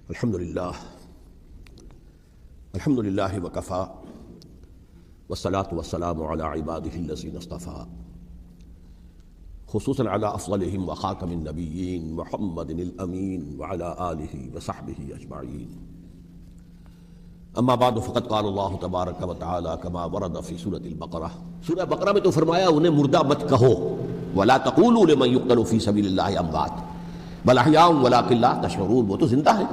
الحمدللہ وکفا والصلاة والسلام علی عباده الذین اصطفى خصوصاً علی افضلهم وخاتم النبیین محمد الامین وعلی آلہ وصحبہ اجمعین. اما بعد فقد قال اللہ تبارک وتعالی کما ورد فی سورۃ البقرہ. سورہ بقرہ میں تو فرمایا انہیں مردہ مت کہو، ولا تقولوا لمن يقتل فی سبیل اللہ اموات بل احیاء ولکن لا تشعرون. وہ تو زندہ ہے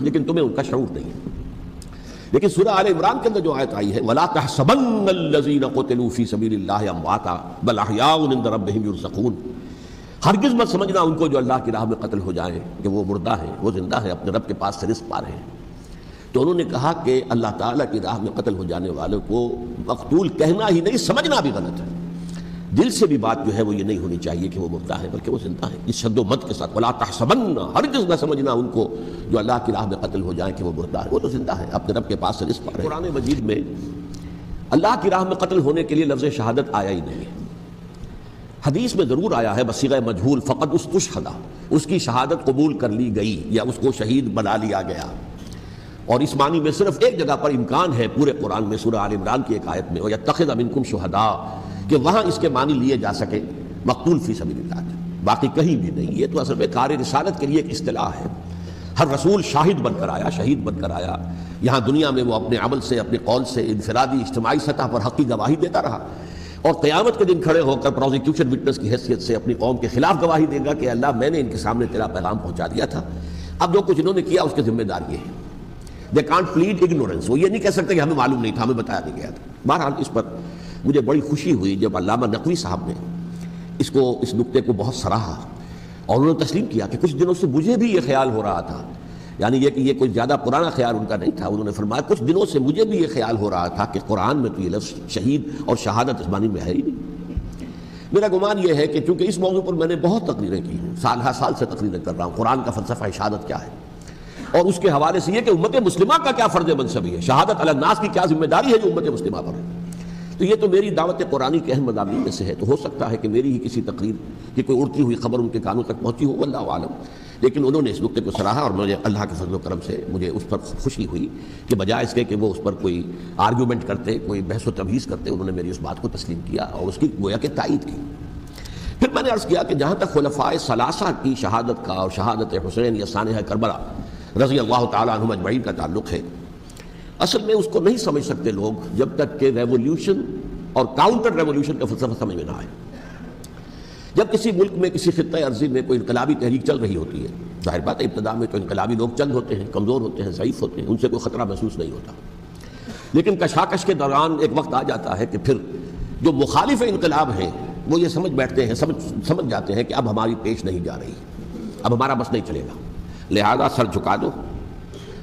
لیکن تمہیں ان کا شعور نہیں ہے. لیکن سورہ آل عمران کے اندر جو آیت آئی ہے وَلَا تَحْسَبَنَّ الَّذِينَ قُتِلُوا فِي سَبِيلِ اللَّهِ أَمْوَاتًا بَلْ أَحْيَاءٌ عِندَ رَبِّهِمْ يُرْزَقُونَ. ہرگز مت سمجھنا ان کو جو اللہ کی راہ میں قتل ہو جائیں کہ وہ مردہ ہیں، وہ زندہ ہیں، اپنے رب کے پاس سے رزق پا رہے ہیں. تو انہوں نے کہا کہ اللہ تعالیٰ کی راہ میں قتل ہو جانے والوں کو مقتول کہنا ہی نہیں، سمجھنا بھی غلط ہے. دل سے بھی بات جو ہے وہ یہ نہیں ہونی چاہیے کہ وہ مردہ ہے، بلکہ وہ زندہ ہے. اس شد و مت کے ساتھ وَلَا تَحْسَبَنَّ، ہرگز نہ سمجھنا ان کو جو اللہ کی راہ میں قتل ہو جائیں کہ وہ مردہ ہے. وہ تو زندہ ہے، اپنے رب کے پاس سے رزق پا رہے ہیں. قرآن مجید میں اللہ کی راہ میں قتل ہونے کے لیے لفظ شہادت آیا ہی نہیں ہے. حدیث میں ضرور آیا ہے بصیغہ مجہول فقط استشہد، اس کی شہادت قبول کر لی گئی یا اس کو شہید بنا لیا گیا. اور اس معنی میں صرف ایک جگہ پر امکان ہے پورے قرآن میں، سورہ آل عمران کی ایک آیت میں وَيَتَّخِذَ مِنْكُمْ شُهَدَاءَ، کہ وہاں اس کے معنی لیے جا سکے مقتول فی سبیل اللہ. باقی کہیں بھی نہیں. یہ تو اصل میں کار رسالت کے لیے ایک اصطلاح ہے. ہر رسول شاہد بن کر آیا، شہید بن کر آیا. یہاں دنیا میں وہ اپنے عمل سے، اپنے قول سے انفرادی اجتماعی سطح پر حقی گواہی دیتا رہا، اور قیامت کے دن کھڑے ہو کر پروزیکیوشن وٹنس کی حیثیت سے اپنی قوم کے خلاف گواہی دے گا کہ اللہ میں نے ان کے سامنے تیرا پیغام پہنچا دیا تھا، اب جو کچھ انہوں نے کیا اس کے ذمہ دار یہ ہے. They can't plead ignorance. وہ یہ نہیں کہہ سکتے کہ ہمیں معلوم نہیں تھا، ہمیں بتایا نہیں گیا تھا. بہرحال اس پر مجھے بڑی خوشی ہوئی جب علامہ نقوی صاحب نے اس نقطے کو بہت سراہا اور انہوں نے تسلیم کیا کہ کچھ دنوں سے مجھے بھی یہ خیال ہو رہا تھا. یعنی یہ کہ یہ کوئی زیادہ پرانا خیال ان کا نہیں تھا. انہوں نے فرمایا کچھ دنوں سے مجھے بھی یہ خیال ہو رہا تھا کہ قرآن میں تو یہ لفظ شہید اور شہادت اس معنی میں ہے ہی نہیں. میرا گمان یہ ہے کہ چونکہ اس موضوع پر میں نے بہت تقریریں کی ہیں، سال ہر سال سے تقریریں کر رہا ہوں، قرآن کا فلسفہ شہادت کیا ہے، اور اس کے حوالے سے یہ کہ امت مسلمہ کا کیا فرض منصبی ہے، شہادت علی الناس کی کیا ذمہ داری ہے جو امت مسلمہ پر ہے. تو یہ تو میری دعوت قرآنی کے اہم مضامین میں سے ہے. تو ہو سکتا ہے کہ میری ہی کسی تقریر کی کوئی اڑتی ہوئی خبر ان کے کانوں تک پہنچی ہو، واللہ عالم. لیکن انہوں نے اس نقطے کو سراہا اور مجھے اللہ کے فضل و کرم سے مجھے اس پر خوشی ہوئی کہ بجائے اس کے کہ وہ اس پر کوئی آرگیومنٹ کرتے، کوئی بحث و تبحیث کرتے، انہوں نے میری اس بات کو تسلیم کیا اور اس کی گویا کہ تائید کی. پھر میں نے عرض کیا کہ جہاں تک خلفائے ثلاثہ کی شہادت کا اور شہادت حسین یا سانحہ کربلا رضی اللہ تعالیٰ عنہم اجمعین کا تعلق ہے، اصل میں اس کو نہیں سمجھ سکتے لوگ جب تک کہ ریولوشن اور کاؤنٹر ریولوشن کا فلسفہ سمجھ میں نہ آئے. جب کسی ملک میں، کسی خطہ ارضی میں کوئی انقلابی تحریک چل رہی ہوتی ہے، ظاہر بات ہے ابتدا میں تو انقلابی لوگ چند ہوتے ہیں، کمزور ہوتے ہیں، ضعیف ہوتے ہیں، ان سے کوئی خطرہ محسوس نہیں ہوتا. لیکن کشاکش کے دوران ایک وقت آ جاتا ہے کہ پھر جو مخالف انقلاب ہیں وہ یہ سمجھ بیٹھتے ہیں، سمجھ جاتے ہیں کہ اب ہماری پیش نہیں جا رہی، اب ہمارا بس نہیں چلے گا، لہذا سر جھکا دو.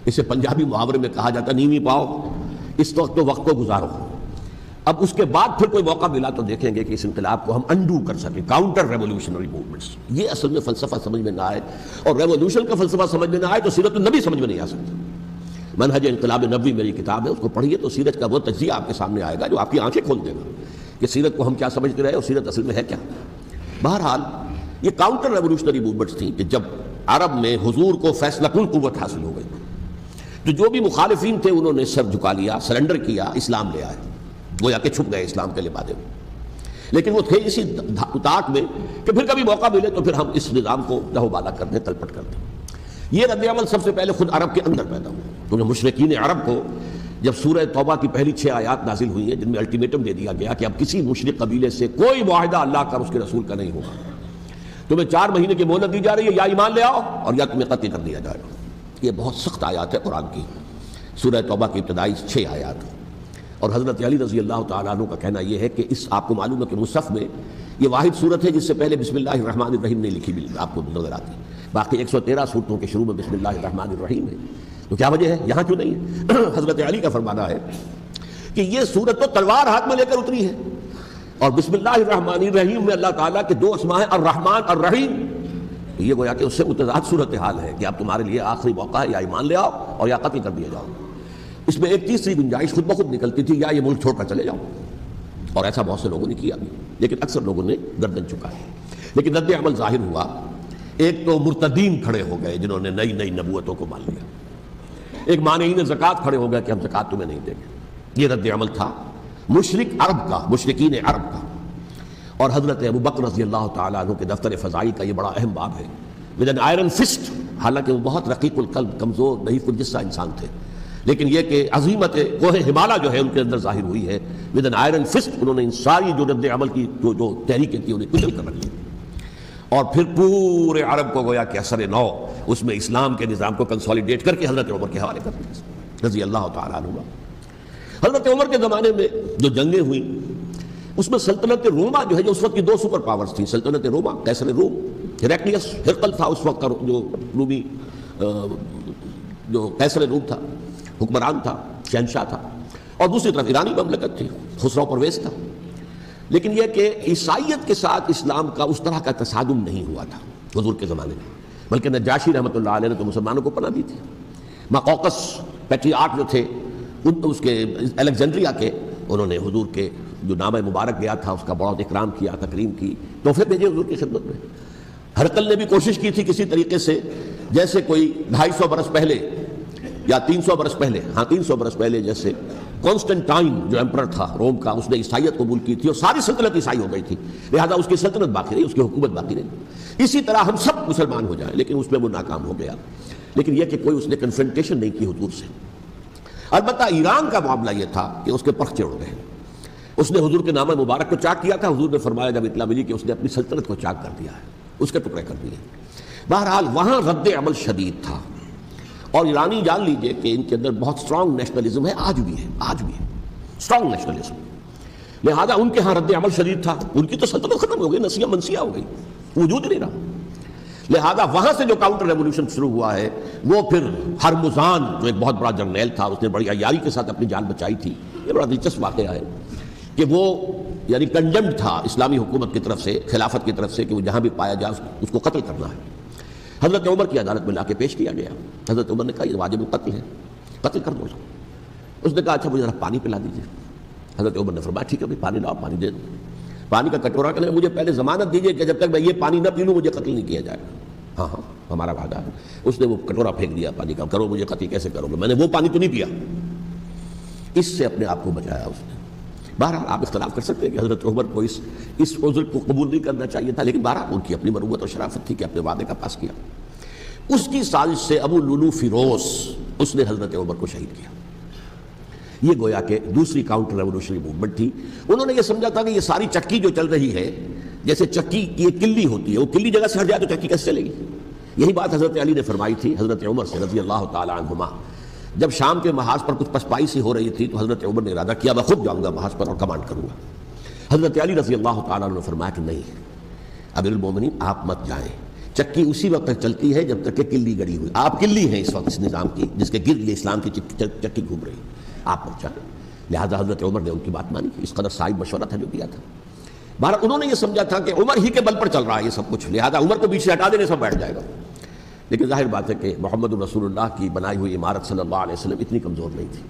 اسے پنجابی محاورے میں کہا جاتا نیوی پاؤ، اس وقت تو وقت کو گزارو. اب اس کے بعد پھر کوئی موقع ملا تو دیکھیں گے کہ اس انقلاب کو ہم انڈو کر سکیں، کاؤنٹر ریولوشنری موومنٹس. یہ اصل میں فلسفہ سمجھ میں نہ آئے اور ریولوشن کا فلسفہ سمجھ میں نہ آئے تو سیرت النبی سمجھ میں نہیں آ سکتا. منہج انقلاب نبوی میری کتاب ہے، اس کو پڑھیے تو سیرت کا وہ تجزیہ آپ کے سامنے آئے گا جو آپ کی آنکھیں کھول دے گا کہ سیرت کو ہم کیا سمجھتے رہے اور سیرت اصل میں ہے کیا. بہرحال یہ کاؤنٹر ریولوشنری موومنٹس تھیں کہ جب عرب میں حضور کو فیصلہ کن قوت حاصل ہو گئی تو جو بھی مخالفین تھے انہوں نے سر جھکا لیا، سرنڈر کیا، اسلام لے آئے، گویا کہ چھپ گئے اسلام کے لبادے میں. لیکن وہ تھے اسی اتاق میں کہ پھر کبھی موقع ملے تو پھر ہم اس نظام کو لہو بالا کر دیں، تلپٹ کر دیں. یہ رد عمل سب سے پہلے خود عرب کے اندر پیدا ہوا، کیونکہ مشرکین عرب کو جب سورہ توبہ کی پہلی 6 آیات نازل ہوئی ہیں جن میں الٹیمیٹم دے دیا گیا کہ اب کسی مشرک قبیلے سے کوئی معاہدہ اللہ کا اور اس کے رسول کا نہیں ہوگا، تمہیں 4 مہینے کی مہلت دی جا رہی ہے، یا ایمان لے آؤ اور یا تمہیں قتل کر دیا جائے گا. یہ بہت سخت آیات ہے قرآن کی، سورہ توبہ کی ابتدائی 6 آیات. اور حضرت علی رضی اللہ تعالیٰ عنہ کا کہنا یہ ہے کہ اس آپ کو معلوم ہے کہ مصحف میں یہ واحد صورت ہے جس سے پہلے بسم اللہ الرحمن الرحیم نہیں لکھی بھی آپ کو نظر آتی. باقی 113 صورتوں کے شروع میں بسم اللہ الرحمن الرحیم ہے. تو کیا وجہ ہے یہاں کیوں نہیں ہے؟ حضرت علی کا فرمانا ہے کہ یہ صورت تو تلوار ہاتھ میں لے کر اتری ہے، اور بسم اللہ الرحمن الرحیم میں اللہ تعالیٰ کے 2 اسماء ہیں، الرحمن الرحیم. یہ گویا کہ اس سے متضاد صورتحال ہے کہ اب تمہارے لیے آخری موقع ہے، یا ایمان لے آؤ اور یا قتل کر دیا جاؤ. اس میں ایک تیسری گنجائش خود بخود نکلتی تھی، یا یہ ملک چھوڑ کر چلے جاؤ، اور ایسا بہت سے لوگوں نے کیا بھی، لیکن اکثر لوگوں نے گردن چکائی. لیکن رد عمل ظاہر ہوا. ایک تو مرتدین کھڑے ہو گئے جنہوں نے نئی نبوتوں کو مان لیا. ایک مانعین زکوٰۃ کھڑے ہو گئے کہ ہم زکوٰۃ تمہیں نہیں دیں گے۔ یہ رد عمل تھا مشرک عرب کا، مشرکین عرب کا۔ اور حضرت ابو بکر رضی اللہ تعالیٰ عنہ کے دفتر فضائل کا یہ بڑا اہم باب ہے۔ ود این آئرن فسٹ، حالانکہ وہ بہت رقیق القلب، کمزور ضعیف الجسہ انسان تھے، لیکن یہ کہ عظیمت کوہ ہمالیہ جو ہے ان کے اندر ظاہر ہوئی ہے۔ ود این آئرن فسٹ انہوں نے ان ساری جو رد عمل کی جو تحریکیں تھیں انہیں کچل کر رکھ لی، اور پھر پورے عرب کو گویا کہ اثر نو اس میں اسلام کے نظام کو کنسالیڈیٹ کر کے حضرت عمر کے حوالے کر دیا رضی اللہ تعالیٰ عنہ۔ حضرت عمر کے زمانے میں جو جنگیں ہوئیں اس میں سلطنت روما جو ہے، جو اس وقت کی دو سپر پاورز تھیں، سلطنت روما قیصر روم، ہیراکلیس ہرقل تھا اس وقت کا جو رومی جو قیصر روم تھا، حکمران تھا، شہنشاہ تھا، اور دوسری طرف ایرانی مملکت تھی، خسرو پرویز تھا۔ لیکن یہ کہ عیسائیت کے ساتھ اسلام کا اس طرح کا تصادم نہیں ہوا تھا حضور کے زمانے میں، بلکہ نجاشی رحمۃ اللہ علیہ نے تو مسلمانوں کو پناہ دی تھی۔ مقوقس پیٹریارٹ جو تھے اس کے الیگزینڈریا کے، انہوں نے حضور کے جو نامہ مبارک گیا تھا اس کا بہت اکرام کیا، تکریم کی، تحفے بھیجے حضور کی خدمت میں۔ ہرقل نے بھی کوشش کی تھی کسی طریقے سے، جیسے کوئی 250 برس پہلے یا 300 برس پہلے، 300 برس پہلے جیسے کانسٹنٹائن جو ایمپرر تھا روم کا، اس نے عیسائیت قبول کی تھی اور ساری سلطنت عیسائی ہو گئی تھی، لہذا اس کی سلطنت باقی رہی، اس کی حکومت باقی رہی۔ اسی طرح ہم سب مسلمان ہو جائیں، لیکن اس میں وہ ناکام ہو گیا۔ لیکن یہ کہ کوئی اس نے کنفرنٹیشن نہیں کی حضور سے۔ البتہ ایران کا معاملہ یہ تھا کہ اس کے پرخچے اڑ گئے۔ اس نے حضور کے نامہ مبارک کو چاک کیا تھا، حضور نے فرمایا جب اطلاع ملی کہ اس نے اپنی سلطنت کو چاک کر دیا ہے، اس کے ٹکڑے کر دیے۔ بہرحال وہاں رد عمل شدید تھا، اور ایرانی جان لیجئے کہ ان کے اندر بہت اسٹرانگ نیشنلزم ہے، آج بھی ہے اسٹرانگ نیشنلزم، لہذا ان کے ہاں رد عمل شدید تھا۔ ان کی تو سلطنت ختم ہو گئی، نسیہ منسیہ ہو گئی، وجود نہیں رہا۔ لہذا وہاں سے جو کاؤنٹر ریولوشن شروع ہوا ہے وہ پھر ہرمزان جو ایک بہت بڑا جرنیل تھا، اس نے بڑی عیاری کے ساتھ اپنی جان بچائی تھی۔ یہ بڑا دلچسپ واقعہ ہے کہ وہ یعنی کنڈمڈ تھا اسلامی حکومت کی طرف سے، خلافت کی طرف سے، کہ وہ جہاں بھی پایا جائے اس کو قتل کرنا ہے۔ حضرت عمر کی عدالت میں لا کے پیش کیا گیا۔ حضرت عمر نے کہا یہ واجب القتل ہے، قتل کر دو۔ اس نے کہا اچھا مجھے ذرا پانی پلا دیجیے۔ حضرت عمر نے فرمایا ٹھیک ہے بھائی پانی لاؤ، پانی دے دو۔ پانی کا کٹورا کہ مجھے پہلے ضمانت دیجیے کہ جب تک میں یہ پانی نہ پی لوں مجھے قتل نہیں کیا جائے گا۔ ہاں ہمارا وعدہ ہے۔ اس نے وہ کٹورا پھینک دیا پانی کا، کرو مجھے قتل کیسے کرو گے، میں نے وہ پانی تو نہیں پیا۔ اس سے اپنے آپ کو بچایا اس نے۔ بہرحال آپ اختلاف کر سکتے ہیں کہ حضرت عمر کو اس عذر کو قبول نہیں کرنا چاہیے تھا، لیکن بہرحال ان کی اپنی مروت اور شرافت تھی کہ اپنے وعدے کا پاس کیا۔ اس کی سازش سے ابو لولو فیروز اس نے حضرت عمر کو شہید کیا۔ یہ گویا کہ دوسری کاؤنٹر ریولوشنری موومنٹ تھی۔ انہوں نے یہ سمجھا تھا کہ یہ ساری چکی جو چل رہی ہے، جیسے چکی کی ایک کلی ہوتی ہے، وہ کلی جگہ سے ہٹ جائے تو چکی کیسے چلے گی؟ یہی بات حضرت علی نے فرمائی تھی حضرت عمر سے رضی اللہ تعالی عنہما۔ جب شام کے محاذ پر کچھ پسپائی سی ہو رہی تھی تو حضرت عمر نے ارادہ کیا میں خود جاؤں گا محاذ پر اور کمانڈ کروں گا۔ حضرت علی رضی اللہ تعالیٰ عنہ نے فرمایا کہ نہیں امیر المومنین آپ مت جائیں، چکی اسی وقت تک چلتی ہے جب تک کہ کلی گڑی ہوئی، آپ کلی ہیں اس وقت اس نظام کی جس کے گرد یہ اسلام کی چکی گھوم رہی، آپ مت جائیں۔ لہذا حضرت عمر نے ان کی بات مانی، اس قدر صائب مشورہ تھا جو دیا تھا۔ بہرحال انہوں نے یہ سمجھا تھا کہ عمر ہی کے بل پر چل رہا ہے یہ سب کچھ، لہذا عمر کو پیچھے ہٹا دینے سب بیٹھ جائے گا۔ لیکن ظاہر بات ہے کہ محمد رسول اللہ کی بنائی ہوئی عمارت صلی اللہ علیہ وسلم اتنی کمزور نہیں تھی۔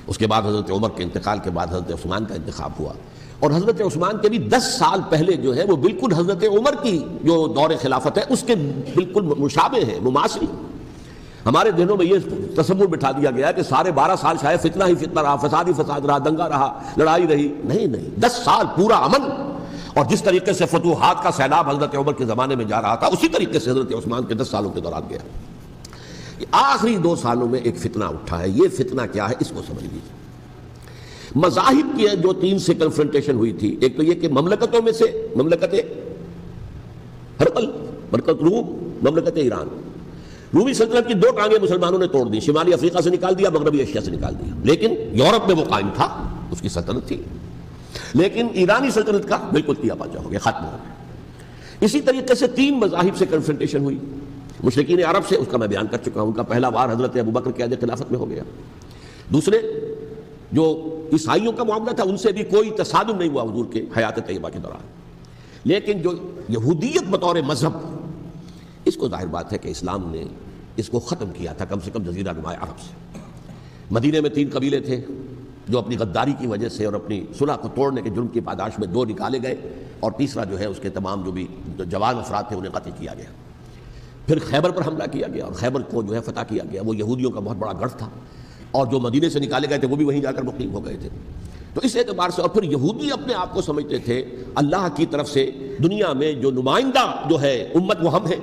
اس کے بعد حضرت عمر کے انتقال کے بعد حضرت عثمان کا انتخاب ہوا، اور حضرت عثمان کے بھی 10 سال پہلے جو ہے وہ بالکل حضرت عمر کی جو دور خلافت ہے اس کے بالکل مشابہ ہے، مماثل۔ ہمارے دنوں میں یہ تصور بٹھا دیا گیا کہ سارے 12 سال شاید فتنہ ہی فتنہ رہا، فساد ہی فساد رہا، دنگا رہا، لڑائی رہی۔ نہیں، 10 سال پورا امن، اور جس طریقے سے فتوحات کا سیلاب حضرت عمر کے زمانے میں جا رہا تھا اسی طریقے سے حضرت عثمان کے 10 سالوں کے دوران گیا۔ آخری 2 سالوں میں ایک فتنہ اٹھا ہے، یہ فتنہ کیا ہے اس کو سمجھ لیجیے۔ مذاہب کی جو 3 سے کنفرنٹیشن ہوئی تھی، ایک تو یہ کہ مملکتوں میں سے مملکت ہرقل، مملکت روم، مملکت ایران۔ رومی سلطنت کی 2 ٹانگیں مسلمانوں نے توڑ دی، شمالی افریقہ سے نکال دیا، مغربی ایشیا سے نکال دیا، لیکن یورپ میں وہ قائم تھا، اس کی سلطنت تھی۔ لیکن ایرانی سلطنت کا بالکل تیا پاچا ہو گیا، ختم ہو گیا۔ اسی طریقے سے 3 مذاہب سے کنفرنٹیشن ہوئی، مشرکین عرب سے، اس کا میں بیان کر چکا ہوں، ان کا پہلا وار حضرت ابو بکر کے عہد خلافت میں ہو گیا۔ دوسرے جو عیسائیوں کا معاملہ تھا ان سے بھی کوئی تصادم نہیں ہوا حضور کے حیات طیبہ کے دوران، لیکن جو یہودیت بطور مذہب، اس کو ظاہر بات ہے کہ اسلام نے اس کو ختم کیا تھا کم سے کم جزیرہ نما عرب سے۔ مدینے میں 3 قبیلے تھے جو اپنی غداری کی وجہ سے اور اپنی صلح کو توڑنے کے جرم کی پاداش میں 2 نکالے گئے، اور تیسرا جو ہے اس کے تمام جو بھی جوان افراد تھے انہیں قتل کیا گیا۔ پھر خیبر پر حملہ کیا گیا اور خیبر کو جو ہے فتح کیا گیا. وہ یہودیوں کا بہت بڑا گڑھ تھا اور جو مدینے سے نکالے گئے تھے وہ بھی وہیں جا کر مقیم ہو گئے تھے. تو اس اعتبار سے اور پھر یہودی اپنے آپ کو سمجھتے تھے اللہ کی طرف سے دنیا میں جو نمائندہ جو ہے امت وہ ہم ہیں.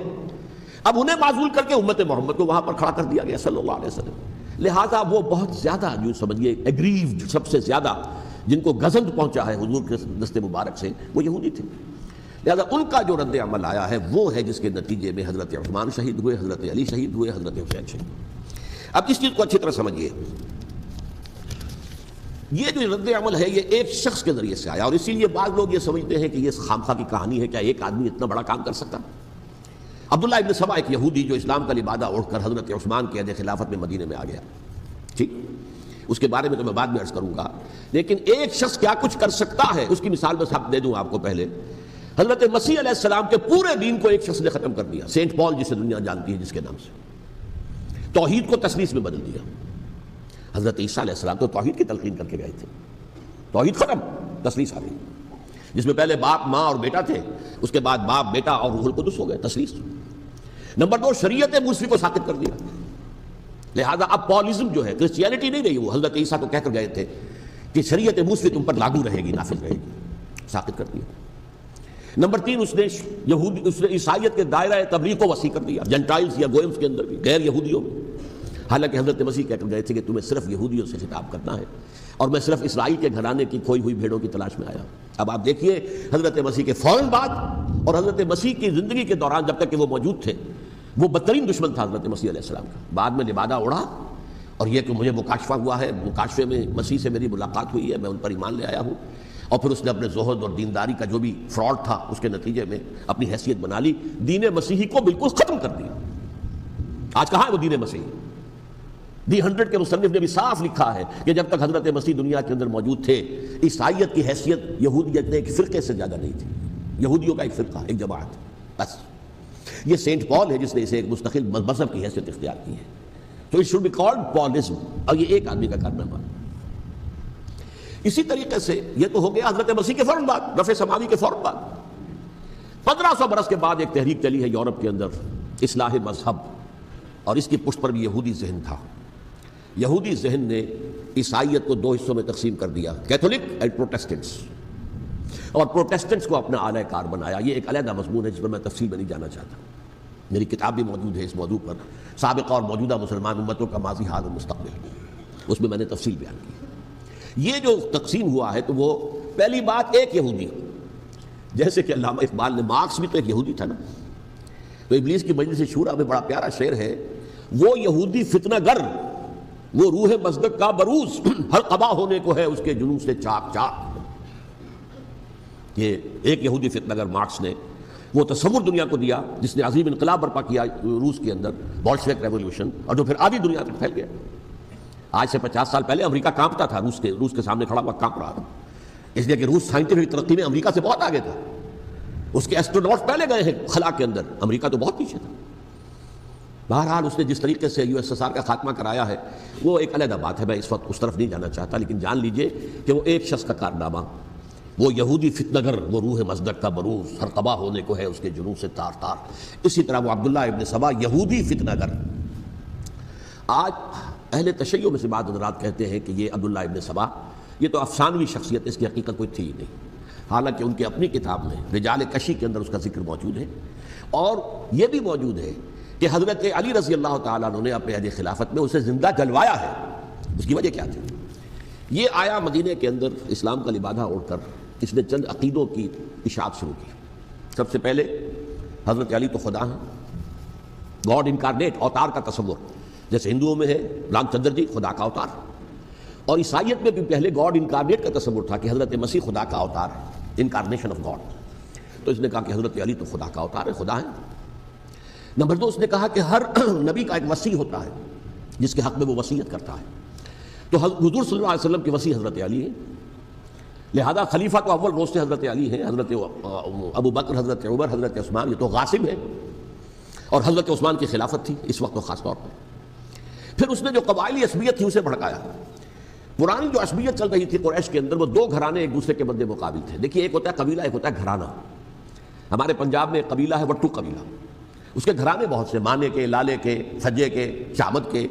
اب انہیں معزول کر کے امت محمد کو وہاں پر کھڑا کر دیا گیا صلی اللہ علیہ وسلم. لہٰذا وہ بہت زیادہ جو سمجھیے ایگریوڈ، سب سے زیادہ جن کو گزند پہنچا ہے حضور کے دست مبارک سے، وہ یہودی تھے. لہذا ان کا جو رد عمل آیا ہے وہ ہے جس کے نتیجے میں حضرت عثمان شہید ہوئے، حضرت علی شہید ہوئے، حضرت حسین شہید. اب اس چیز کو اچھی طرح سمجھیے، یہ جو رد عمل ہے یہ ایک شخص کے ذریعے سے آیا، اور اسی لیے بعض لوگ یہ سمجھتے ہیں کہ یہ خامخواہ کی کہانی ہے. کیا ایک آدمی اتنا بڑا کام کر سکتا؟ عبداللہ ابن سبا ایک یہودی جو اسلام کا لبادہ اوڑھ کر حضرت عثمان کے عہد خلافت میں مدینے میں آ گیا. ٹھیک، اس کے بارے میں تو میں بعد میں عرض کروں گا، لیکن ایک شخص کیا کچھ کر سکتا ہے اس کی مثال بس دے دوں آپ کو. پہلے حضرت مسیح علیہ السلام کے پورے دین کو ایک شخص نے ختم کر دیا. سینٹ پال جسے دنیا جانتی ہے جس کے نام سے، توحید کو تثلیث میں بدل دیا. حضرت عیسیٰ علیہ السلام تو توحید کی تلقین کر کے گئے تھے، توحید ختم، تثلیث آ گئی، جس میں پہلے باپ ماں اور بیٹا تھے، اس کے بعد باپ بیٹا اور روح القدس ہو گئے، تثلیث. نمبر 2، شریعت موسوی کو ساقط کر دیا. لہذا اب پالزم جو ہے کرسچینٹی نہیں رہی. وہ حضرت عیسیٰ کو کہہ کر گئے تھے کہ شریعت موسوی تم پر لاگو رہے گی، نافذ رہے گی، ساقط کر دیا. نمبر 3، اس نے عیسائیت کے دائرہ تبلیغ کو وسیع کر دیا، جنٹائلز یا گوئمز کے اندر بھی، غیر یہودیوں میں. حالانکہ حضرت مسیح کہہ کر گئے تھے کہ تمہیں صرف یہودیوں سے خطاب کرنا ہے اور میں صرف اسرائیل کے گھرانے کی کھوئی ہوئی بھیڑوں کی تلاش میں آیا. اب آپ دیکھیے حضرت مسیح کے فوراً بعد اور حضرت مسیح کی زندگی کے دوران جب تک کہ وہ موجود تھے وہ بدترین دشمن تھا حضرت مسیح علیہ السلام کا. بعد میں لبادہ اڑا اور یہ کہ مجھے مکاشفہ ہوا ہے، مکاشفے میں مسیح سے میری ملاقات ہوئی ہے، میں ان پر ایمان لے آیا ہوں. اور پھر اس نے اپنے زہد اور دینداری کا جو بھی فراڈ تھا اس کے نتیجے میں اپنی حیثیت بنا لی، دین مسیحی کو بالکل ختم کر دیا. آج کہاں ہے وہ دین مسیحی؟ دی 100 کے مصنف نے بھی صاف لکھا ہے کہ جب تک حضرت مسیح دنیا کے اندر موجود تھے عیسائیت کی حیثیت یہودیت نے ایک فرقے سے زیادہ نہیں تھی. یہودیوں کا ایک فرقہ، ایک جماعت بس. یہ سینٹ پال ہے جس نے اسے ایک مستقل مذہب کی حیثیت اختیار کی ہے. تو اٹ شوڈ بی کالڈ پالزم، اور یہ ایک آدمی کا کارنامہ. اسی طریقے سے یہ تو ہو گیا حضرت مسیح کے فوراً بعد، رفع سماوی کے فوراً بعد. 1500 برس کے بعد ایک تحریک چلی ہے یورپ کے اندر، اصلاح مذہب، اور اس کی پشت پر بھی یہودی ذہن تھا. یہودی ذہن نے عیسائیت کو 2 حصوں میں تقسیم کر دیا، کیتھولک اینڈ پروٹیسٹنٹس، اور پروٹیسٹنٹس کو اپنا اعلی کار بنایا. یہ ایک علیحدہ مضمون ہے جس پر میں تفصیل میں نہیں جانا چاہتا. میری کتاب بھی موجود ہے اس موضوع پر، سابقہ اور موجودہ مسلمان امتوں کا ماضی، حال اور مستقبل، اس میں میں نے تفصیل بیان کی. یہ جو تقسیم ہوا ہے تو وہ پہلی بات ایک یہودی، جیسے کہ علامہ اقبال نے، مارکس بھی تو ایک یہودی تھا نا. تو ابلیس کی مجلس شورا میں بڑا پیارا شعر ہے، وہ یہودی فتنہ گر، وہ روح مصدق کا بروز، ہر قبا ہونے کو ہے اس کے جنون سے چاک چاک. یہ ایک یہودی فتنہ گر مارکس نے وہ تصور دنیا کو دیا جس نے عظیم انقلاب برپا کیا روس کے اندر، بولشوک ریولوشن، اور جو پھر آدھی دنیا تک پھیل گیا. آج سے 50 سال پہلے امریکہ کانپتا تھا، روس کے سامنے کھڑا ہوا کانپ رہا تھا، اس لیے کہ روس سائنٹیفک ترقی میں امریکہ سے بہت آگے تھا. اس کے ایسٹروناٹس پہلے گئے ہیں خلا کے اندر، امریکہ تو بہت پیچھے تھا. بہرحال اس نے جس طریقے سے USSR کا خاتمہ کرایا ہے وہ ایک علیحدہ بات ہے، میں اس وقت اس طرف نہیں جانا چاہتا. لیکن جان لیجئے کہ وہ ایک شخص کا کارنامہ، وہ یہودی فتنہ گر، وہ روح مصدق کا بروز، ہر قبا ہونے کو ہے اس کے جنون سے تار تار. اسی طرح وہ عبداللہ ابن سبا یہودی فتنہ گر. آج اہل تشیع میں سے بعض حضرات کہتے ہیں کہ یہ عبداللہ ابن سبا یہ تو افسانوی شخصیت، اس کی حقیقت کوئی تھی ہی نہیں. حالانکہ ان کی اپنی کتاب میں رجال کشی کے اندر اس کا ذکر موجود ہے، اور یہ بھی موجود ہے کہ حضرت علی رضی اللہ تعالیٰ عنہ نے اپنے عہد خلافت میں اسے زندہ جلوایا ہے. اس کی وجہ کیا تھی؟ یہ آیا مدینے کے اندر اسلام کا لبادہ اوڑھ کر، اس نے چند عقیدوں کی اشاعت شروع کی. سب سے پہلے حضرت علی تو خدا ہیں، گاڈ انکارنیٹ، اوتار کا تصور، جیسے ہندوؤں میں ہے رام چندر جی خدا کا اوتار، اور عیسائیت میں بھی پہلے گاڈ انکارنیٹ کا تصور تھا کہ حضرت مسیح خدا کا اوتار ہے، انکارنیشن آف گاڈ. تو اس نے کہا کہ حضرت علی تو خدا کا اوتار ہے، خدا ہے. نمبر 2، اس نے کہا کہ ہر نبی کا ایک وصی ہوتا ہے جس کے حق میں وہ وصیت کرتا ہے. تو حضور صلی اللہ علیہ وسلم کے وصی حضرت علی ہیں، لہذا خلیفہ تو اول روز سے حضرت علی ہیں. حضرت ابو بکر، حضرت عمر، حضرت عثمان، یہ تو غاصب ہیں، اور حضرت عثمان کی خلافت تھی اس وقت تو خاص طور پر. پھر اس نے جو قبائلی عصبیت تھی اسے بھڑکایا. پرانی جو عصبیت چل رہی تھی قریش کے اندر، وہ 2 گھرانے ایک دوسرے کے مد مقابل تھے. دیکھیے ایک ہوتا ہے قبیلہ، ایک ہوتا ہے گھرانہ. ہمارے پنجاب میں ایک قبیلہ ہے وٹو قبیلہ، اس کے گھرانے بہت سے، مانے کے، لالے کے، سجے کے، شامت کے،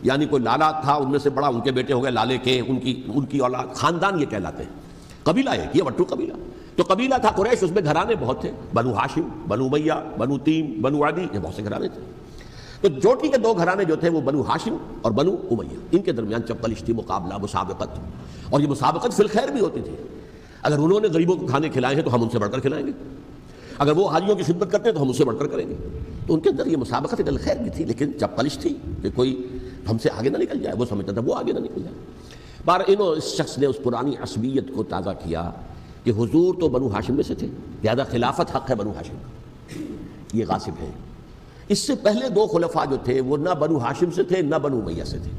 یعنی کوئی لالا تھا ان میں سے بڑا، ان کے بیٹے ہو گئے لالے کے، ان کی اولاد، خاندان یہ کہلاتے ہیں۔ قبیلہ ایک، یہ وٹو قبیلہ، تو قبیلہ تھا قریش، اس میں گھرانے بہت تھے، بنو ہاشم، بنو امیہ، بنو تیم، بنو عدی، یہ بہت سے گھرانے تھے۔ تو چوٹی کے دو گھرانے جو تھے وہ بنو ہاشم اور بنو امیہ، ان کے درمیان چپلش تھی، مقابلہ، مسابقت، اور یہ مسابقت فی الخیر بھی ہوتی تھی۔ اگر انہوں نے غریبوں کو کھانے کھلائے ہیں تو ہم ان سے بڑھ کر کھلائیں گے، اگر وہ حاجیوں کی خدمت کرتے ہیں تو ہم ان سے بڑھ کر کریں گے۔ تو ان کے اندر یہ مسابقت فی الخیر بھی تھی، لیکن چپلش تھی کہ کوئی ہم سے آگے نہ نکل جائے، وہ سمجھتا تھا وہ آگے نہ نکل جائے۔ اس شخص نے اس پرانی عصبیت کو تازہ کیا کہ حضور تو بنو ہاشم میں سے تھے، لہذا خلافت حق ہے بنو ہاشم کا، یہ غاصب ہے۔ اس سے پہلے دو خلفاء جو تھے وہ نہ بنو ہاشم سے تھے نہ بنو امیہ سے تھے۔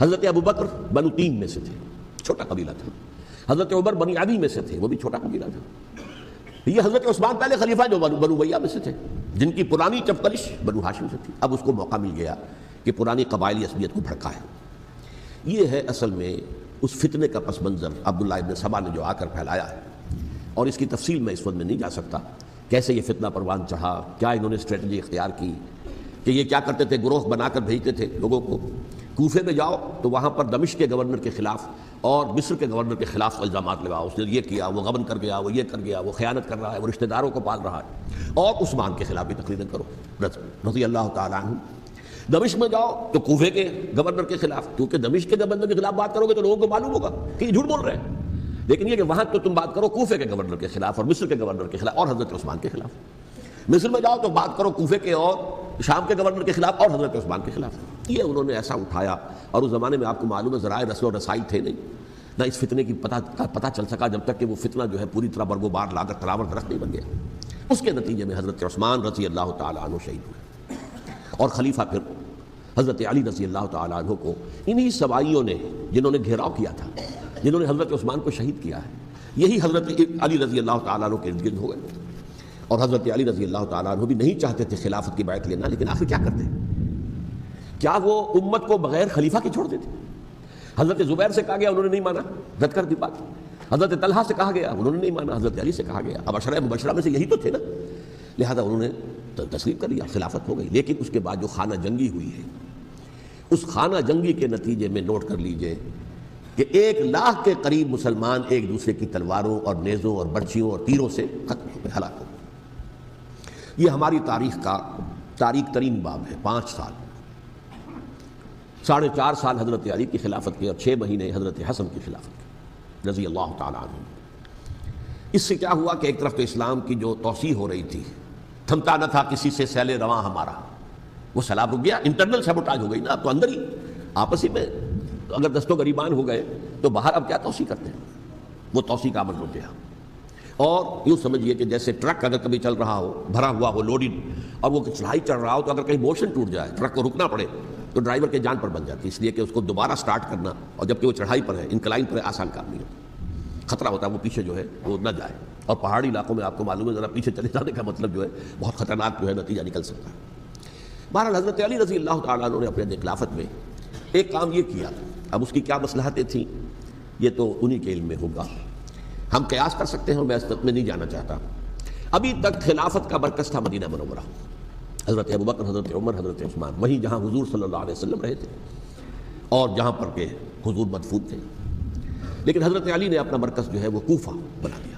حضرت ابوبکر بنو تیم میں سے تھے، چھوٹا قبیلہ تھا۔ حضرت عمر بنی عدی میں سے تھے، وہ بھی چھوٹا قبیلہ تھا۔ یہ حضرت عثمان پہلے خلیفہ جو بنو امیہ میں سے تھے، جن کی پرانی چپکلش بنو ہاشم سے تھی، اب اس کو موقع مل گیا کہ پرانی قبائلی عصبیت کو بھڑکائے۔ یہ ہے اصل میں اس فتنے کا پس منظر عبداللہ ابن سبا نے جو آ کر پھیلایا ہے، اور اس کی تفصیل میں اس وقت میں نہیں جا سکتا، کیسے یہ فتنہ پروان چڑھا، کیا انہوں نے اسٹریٹجی اختیار کی، کہ یہ کیا کرتے تھے، گروہ بنا کر بھیجتے تھے لوگوں کو، کوفے میں جاؤ تو وہاں پر دمشق کے گورنر کے خلاف اور مصر کے گورنر کے خلاف الزامات لگاؤ، اس نے یہ کیا، وہ غبن کر گیا، وہ یہ کر گیا، وہ خیانت کر رہا ہے، وہ رشتہ داروں کو پال رہا ہے، اور عثمان کے خلاف بھی تقریریں کرو رضی اللہ تعالیٰ عنہ۔ دمشق میں جاؤ تو کوفے کے گورنر کے خلاف، کیونکہ دمشق کے گورنر کے خلاف بات کرو گے تو لوگوں کو معلوم ہوگا کہ یہ جھوٹ بول رہے ہیں، لیکن یہ کہ وہاں تو تم بات کرو کوفے کے گورنر کے خلاف اور مصر کے گورنر کے خلاف اور حضرت عثمان کے خلاف۔ مصر میں جاؤ تو بات کرو کوفے کے اور شام کے گورنر کے خلاف اور حضرت عثمان کے خلاف۔ یہ انہوں نے ایسا اٹھایا، اور اس زمانے میں آپ کو معلوم ہے ذرائع رسل و رسائی تھے نہیں، نہ اس فتنے کی پتہ چل سکا جب تک کہ وہ فتنہ جو ہے پوری طرح برگ و بار لا کر تلاور درخت نہیں بن گیا۔ اس کے نتیجے میں حضرت عثمان رضی اللہ تعالیٰ عنہ شہید ہوئے، اور خلیفہ پھر حضرت علی رضی اللہ تعالیٰ عنہ کو انہی سوائیوں نے، جنہوں نے گھیراؤ کیا تھا، جنہوں نے حضرت عثمان کو شہید کیا ہے، یہی حضرت علی رضی اللہ تعالیٰ عنہ کے ارد گرد ہو گئے۔ اور حضرت علی رضی اللہ تعالیٰ عنہ بھی نہیں چاہتے تھے خلافت کی بیعت لینا، لیکن آخر کیا کرتے؟ کیا وہ امت کو بغیر خلیفہ کے چھوڑ دیتے؟ حضرت زبیر سے کہا گیا، انہوں نے نہیں مانا، رد کر دی بات۔ حضرت طلحہ سے کہا گیا، انہوں نے نہیں مانا، حضرت علی سے کہا گیا، اب عشرہ مبشرہ میں سے یہی تو تھے نا، لہذا انہوں نے تسلیم کر لیا، خلافت ہو گئی۔ لیکن اس کے بعد جو خانہ جنگی ہوئی ہے، اس خانہ جنگی کے نتیجے میں نوٹ کر لیجئے کہ 1,00,000 کے قریب مسلمان ایک دوسرے کی تلواروں اور نیزوں اور برچھیوں اور تیروں سے ختم ہو گئے، ہلاک ہو گئے۔ یہ ہماری تاریخ کا تاریک ترین باب ہے۔ 5 سال، 4.5 سال حضرت علی کی خلافت کے اور 6 مہینے حضرت حسن کی خلافت کے رضی اللہ تعالیٰ عنہ۔ اس سے کیا ہوا کہ ایک طرف تو اسلام کی جو توسیع ہو رہی تھی، تھمتا نہ تھا کسی سے سیل رواں ہمارا، وہ سیلاب رک گیا، انٹرنل سیبوٹاج ہو گئی نا، اب تو اندر ہی آپس ہی میں اگر دستوں گریبان ہو گئے تو باہر اب کیا توسیع کرتے ہیں، وہ توسیع کا عمل رک گیا۔ اور یوں سمجھیے کہ جیسے ٹرک اگر کبھی چل رہا ہو، بھرا ہوا ہو، لوڈڈ، اور وہ چڑھائی چڑھ رہا ہو، تو اگر کہیں موشن ٹوٹ جائے، ٹرک کو رکنا پڑے، تو ڈرائیور کے جان پر بن جاتی، اس لیے کہ اس کو دوبارہ سٹارٹ کرنا، اور جبکہ وہ چڑھائی پر ہے، انکلائن پر ہے، آسان کام نہیں ہوتا، خطرہ ہوتا ہے وہ پیچھے جو ہے وہ نہ جائے، اور پہاڑی علاقوں میں آپ کو معلوم ہے ذرا پیچھے چلے جانے کا مطلب جو ہے بہت خطرناک جو ہے نتیجہ نکل سکتا ہے۔ بہرحال حضرت علی رضی اللہ تعالیٰ عنہ نے اپنے خلافت میں ایک کام یہ کیا، اب اس کی کیا مصلحتیں تھیں یہ تو انہی کے علم میں ہوگا، ہم قیاس کر سکتے ہیں، میں اس میں نہیں جانا چاہتا۔ ابھی تک خلافت کا مرکز تھا مدینہ منورہ، حضرت ابوبکر، حضرت عمر، حضرت عثمان، وہیں جہاں حضور صلی اللہ علیہ وسلم رہے تھے اور جہاں پر کہ حضور مدفون تھے۔ لیکن حضرت علی نے اپنا مرکز جو ہے وہ کوفہ بنا دیا۔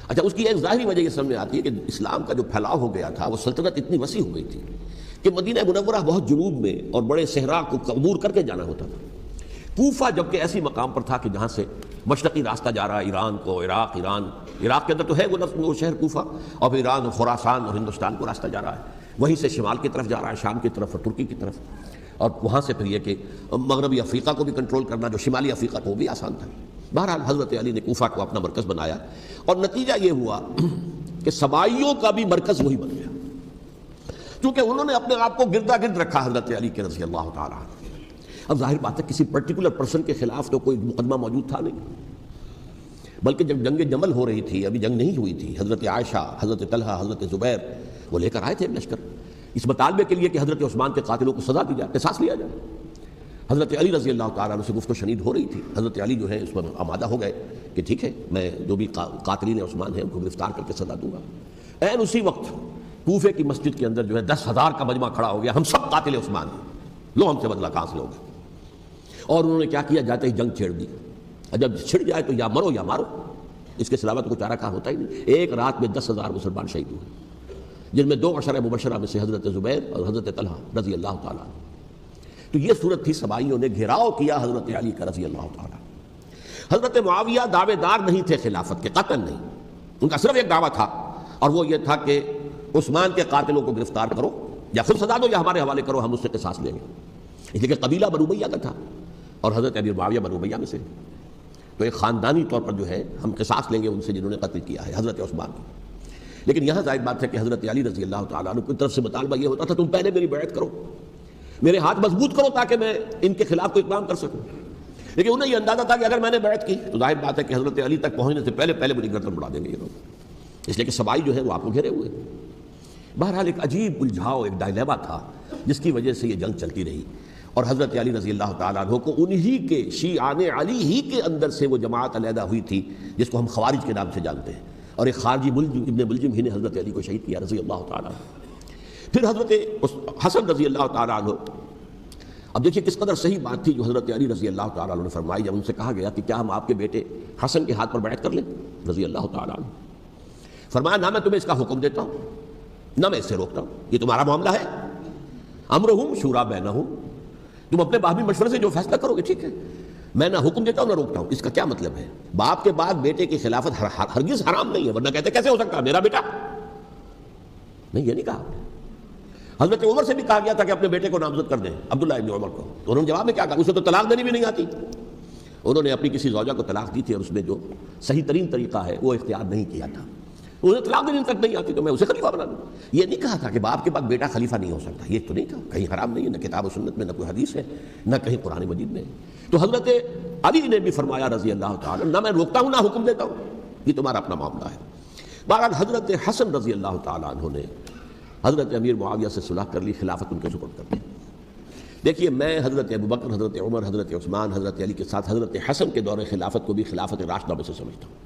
اچھا، اس کی ایک ظاہری وجہ یہ سامنے آتی ہے کہ اسلام کا جو پھیلاؤ ہو گیا تھا، وہ سلطنت اتنی وسیع ہو گئی تھی کہ مدینہ منورہ بہت جنوب میں اور بڑے صحرا کو عبور کر کے جانا ہوتا تھا۔ کوفہ جبکہ ایسی مقام پر تھا کہ جہاں سے مشرقی راستہ جا رہا ہے ایران کو، عراق کے اندر تو ہے وہ شہر کوفہ، اور پھر ایران اور خراسان اور ہندوستان کو راستہ جا رہا ہے، وہیں سے شمال کی طرف جا رہا ہے، شام کی طرف اور ترکی کی طرف، اور وہاں سے پھر یہ کہ مغربی افریقہ کو بھی کنٹرول کرنا، جو شمالی افریقہ کو بھی آسان تھا۔ بہرحال حضرت علی نے کوفہ کو اپنا مرکز بنایا، اور نتیجہ یہ ہوا کہ سبائیوں کا بھی مرکز وہی بن گیا، کیونکہ انہوں نے اپنے آپ کو گردا گرد رکھا حضرت علی کے رضی اللہ تعالیٰ عنہ۔ اب ظاہر بات ہے کسی پرٹیکولر پرسن کے خلاف تو کوئی مقدمہ موجود تھا نہیں، بلکہ جب جنگ جمل ہو رہی تھی، ابھی جنگ نہیں ہوئی تھی، حضرت عائشہ، حضرت طلحہ، حضرت زبیر وہ لے کر آئے تھے لشکر اس مطالبے کے لیے کہ حضرت عثمان کے قاتلوں کو سزا دی جائے، قصاص لیا جائے۔ حضرت علی رضی اللہ تعالیٰ عنہ سے گفت و شنید ہو رہی تھی، حضرت علی جو ہے اس پر آمادہ ہو گئے کہ ٹھیک ہے، میں جو بھی قاتلین عثمان ہیں ان کو گرفتار کر کے سزا دوں گا۔ عین اسی وقت کوفے کی مسجد کے اندر جو ہے 10,000 کا مجمع کھڑا ہو گیا، ہم سب قاتل عثمان ہیں، لو ہم سے بدلہ کہاں سے لوگے. اور انہوں نے کیا کیا، جاتے ہی جنگ چھیڑ دی. جب چھڑ جائے تو یا مرو یا مارو، اس کے سلاوت کو چارہ کہاں ہوتا ہی نہیں. ایک رات میں 10,000 مسلمان شہید ہوئے، جن میں 2 عشرہ مبشرہ میں سے حضرت زبیر اور حضرت طلحہ رضی اللہ تعالیٰ. تو یہ صورت تھی، سبائیوں نے گھیراؤ کیا حضرت علی کا رضی اللہ تعالیٰ. حضرت معاویہ دعوے دار نہیں تھے خلافت کے، قطعاً نہیں. ان کا صرف ایک دعویٰ تھا، اور وہ یہ تھا کہ عثمان کے قاتلوں کو گرفتار کرو، یا خود سزا دو یا ہمارے حوالے کرو، ہم اس سے قصاص لیں گے. اس لیے کہ قبیلہ بنو امیہ کا تھا اور حضرت امیر معاویہ بنو امیہ میں سے، تو ایک خاندانی طور پر جو ہے ہم قصاص لیں گے ان سے جنہوں نے قتل کیا ہے حضرت عثمان کو. لیکن یہاں ظاہر بات ہے کہ حضرت علی رضی اللہ تعالیٰ عنہ کی طرف سے مطالبہ یہ ہوتا تھا تم پہلے میری بیعت کرو، میرے ہاتھ مضبوط کرو تاکہ میں ان کے خلاف کوئی اقدام کر سکوں. لیکن انہیں یہ اندازہ تھا کہ اگر میں نے بیعت کی تو ظاہر بات ہے کہ حضرت علی تک پہنچنے سے پہلے مجھے گردن اڑا دیں گے یہ لوگ، اس لیے کہ سبائی جو ہے وہ آپ کو گھیرے ہوئے. بہرحال ایک عجیب الجھاؤ، ایک ڈائلیما تھا جس کی وجہ سے یہ جنگ چلتی رہی. اور حضرت علی رضی اللہ تعالیٰ عنہ کو انہی کے شیعان علی ہی کے اندر سے وہ جماعت علیحدہ ہوئی تھی جس کو ہم خوارج کے نام سے جانتے ہیں، اور ایک خارجی ابن ملجم ہی نے حضرت علی کو شہید کیا رضی اللہ تعالیٰ عنہ. پھر حضرت حسن رضی اللہ تعالیٰ عنہ، اب دیکھیے کس قدر صحیح بات تھی جو حضرت علی رضی اللہ تعالیٰ عنہ نے فرمائی جب ان سے کہا گیا کہ کیا ہم آپ کے بیٹے حسن کے ہاتھ پر بیعت کر لیں رضی اللہ تعالیٰ عنہ. فرمایا نہ میں تمہیں اس کا حکم دیتا ہوں نہ میں اس سے روکتا ہوں، یہ تمہارا معاملہ ہے. امرہم شورا بینہم، تم اپنے باہمی مشورے سے جو فیصلہ کرو گے ٹھیک ہے، میں نہ حکم دیتا ہوں نہ روکتا ہوں. اس کا کیا مطلب ہے؟ باپ کے بعد بیٹے کی خلافت ہرگز حرام نہیں ہے، ورنہ کہتے کیسے ہو سکتا میرا بیٹا؟ نہیں، یہ نہیں کہا. حضرت عمر سے بھی کہا گیا تھا کہ اپنے بیٹے کو نامزد کر دیں، عبداللہ ابن عمر کو، تو انہوں نے جواب میں کیا کہا؟ اسے تو طلاق دینی بھی نہیں آتی. انہوں نے اپنی کسی زوجہ کو طلاق دی تھی اور اس میں جو صحیح ترین طریقہ ہے وہ اختیار نہیں کیا تھا. انہیں طلاق دینے تک نہیں آتی تو میں اسے خلیفہ بنا دوں. یہ نہیں کہا تھا کہ باپ کے بعد بیٹا خلیفہ نہیں ہو سکتا، یہ تو نہیں تھا، کہیں حرام نہیں ہے، نہ کتاب و سنت میں، نہ کوئی حدیث ہے، نہ کہیں قرآن مجید میں. تو حضرت علی نے بھی فرمایا رضی اللہ تعالیٰ، نہ میں روکتا ہوں نہ حکم دیتا ہوں، یہ تمہارا اپنا معاملہ ہے. بہرحال حضرت حسن رضی اللہ تعالیٰ عنہ نے حضرت امیر معاویہ سے صلح کر لی، خلافت ان کے سپرد کر دی. دیکھیے میں حضرت ابوبکر، حضرت عمر، حضرت عثمان، حضرت علی کے ساتھ حضرت حسن کے دور خلافت کو بھی خلافت راشدہ میں سے سمجھتا ہوں.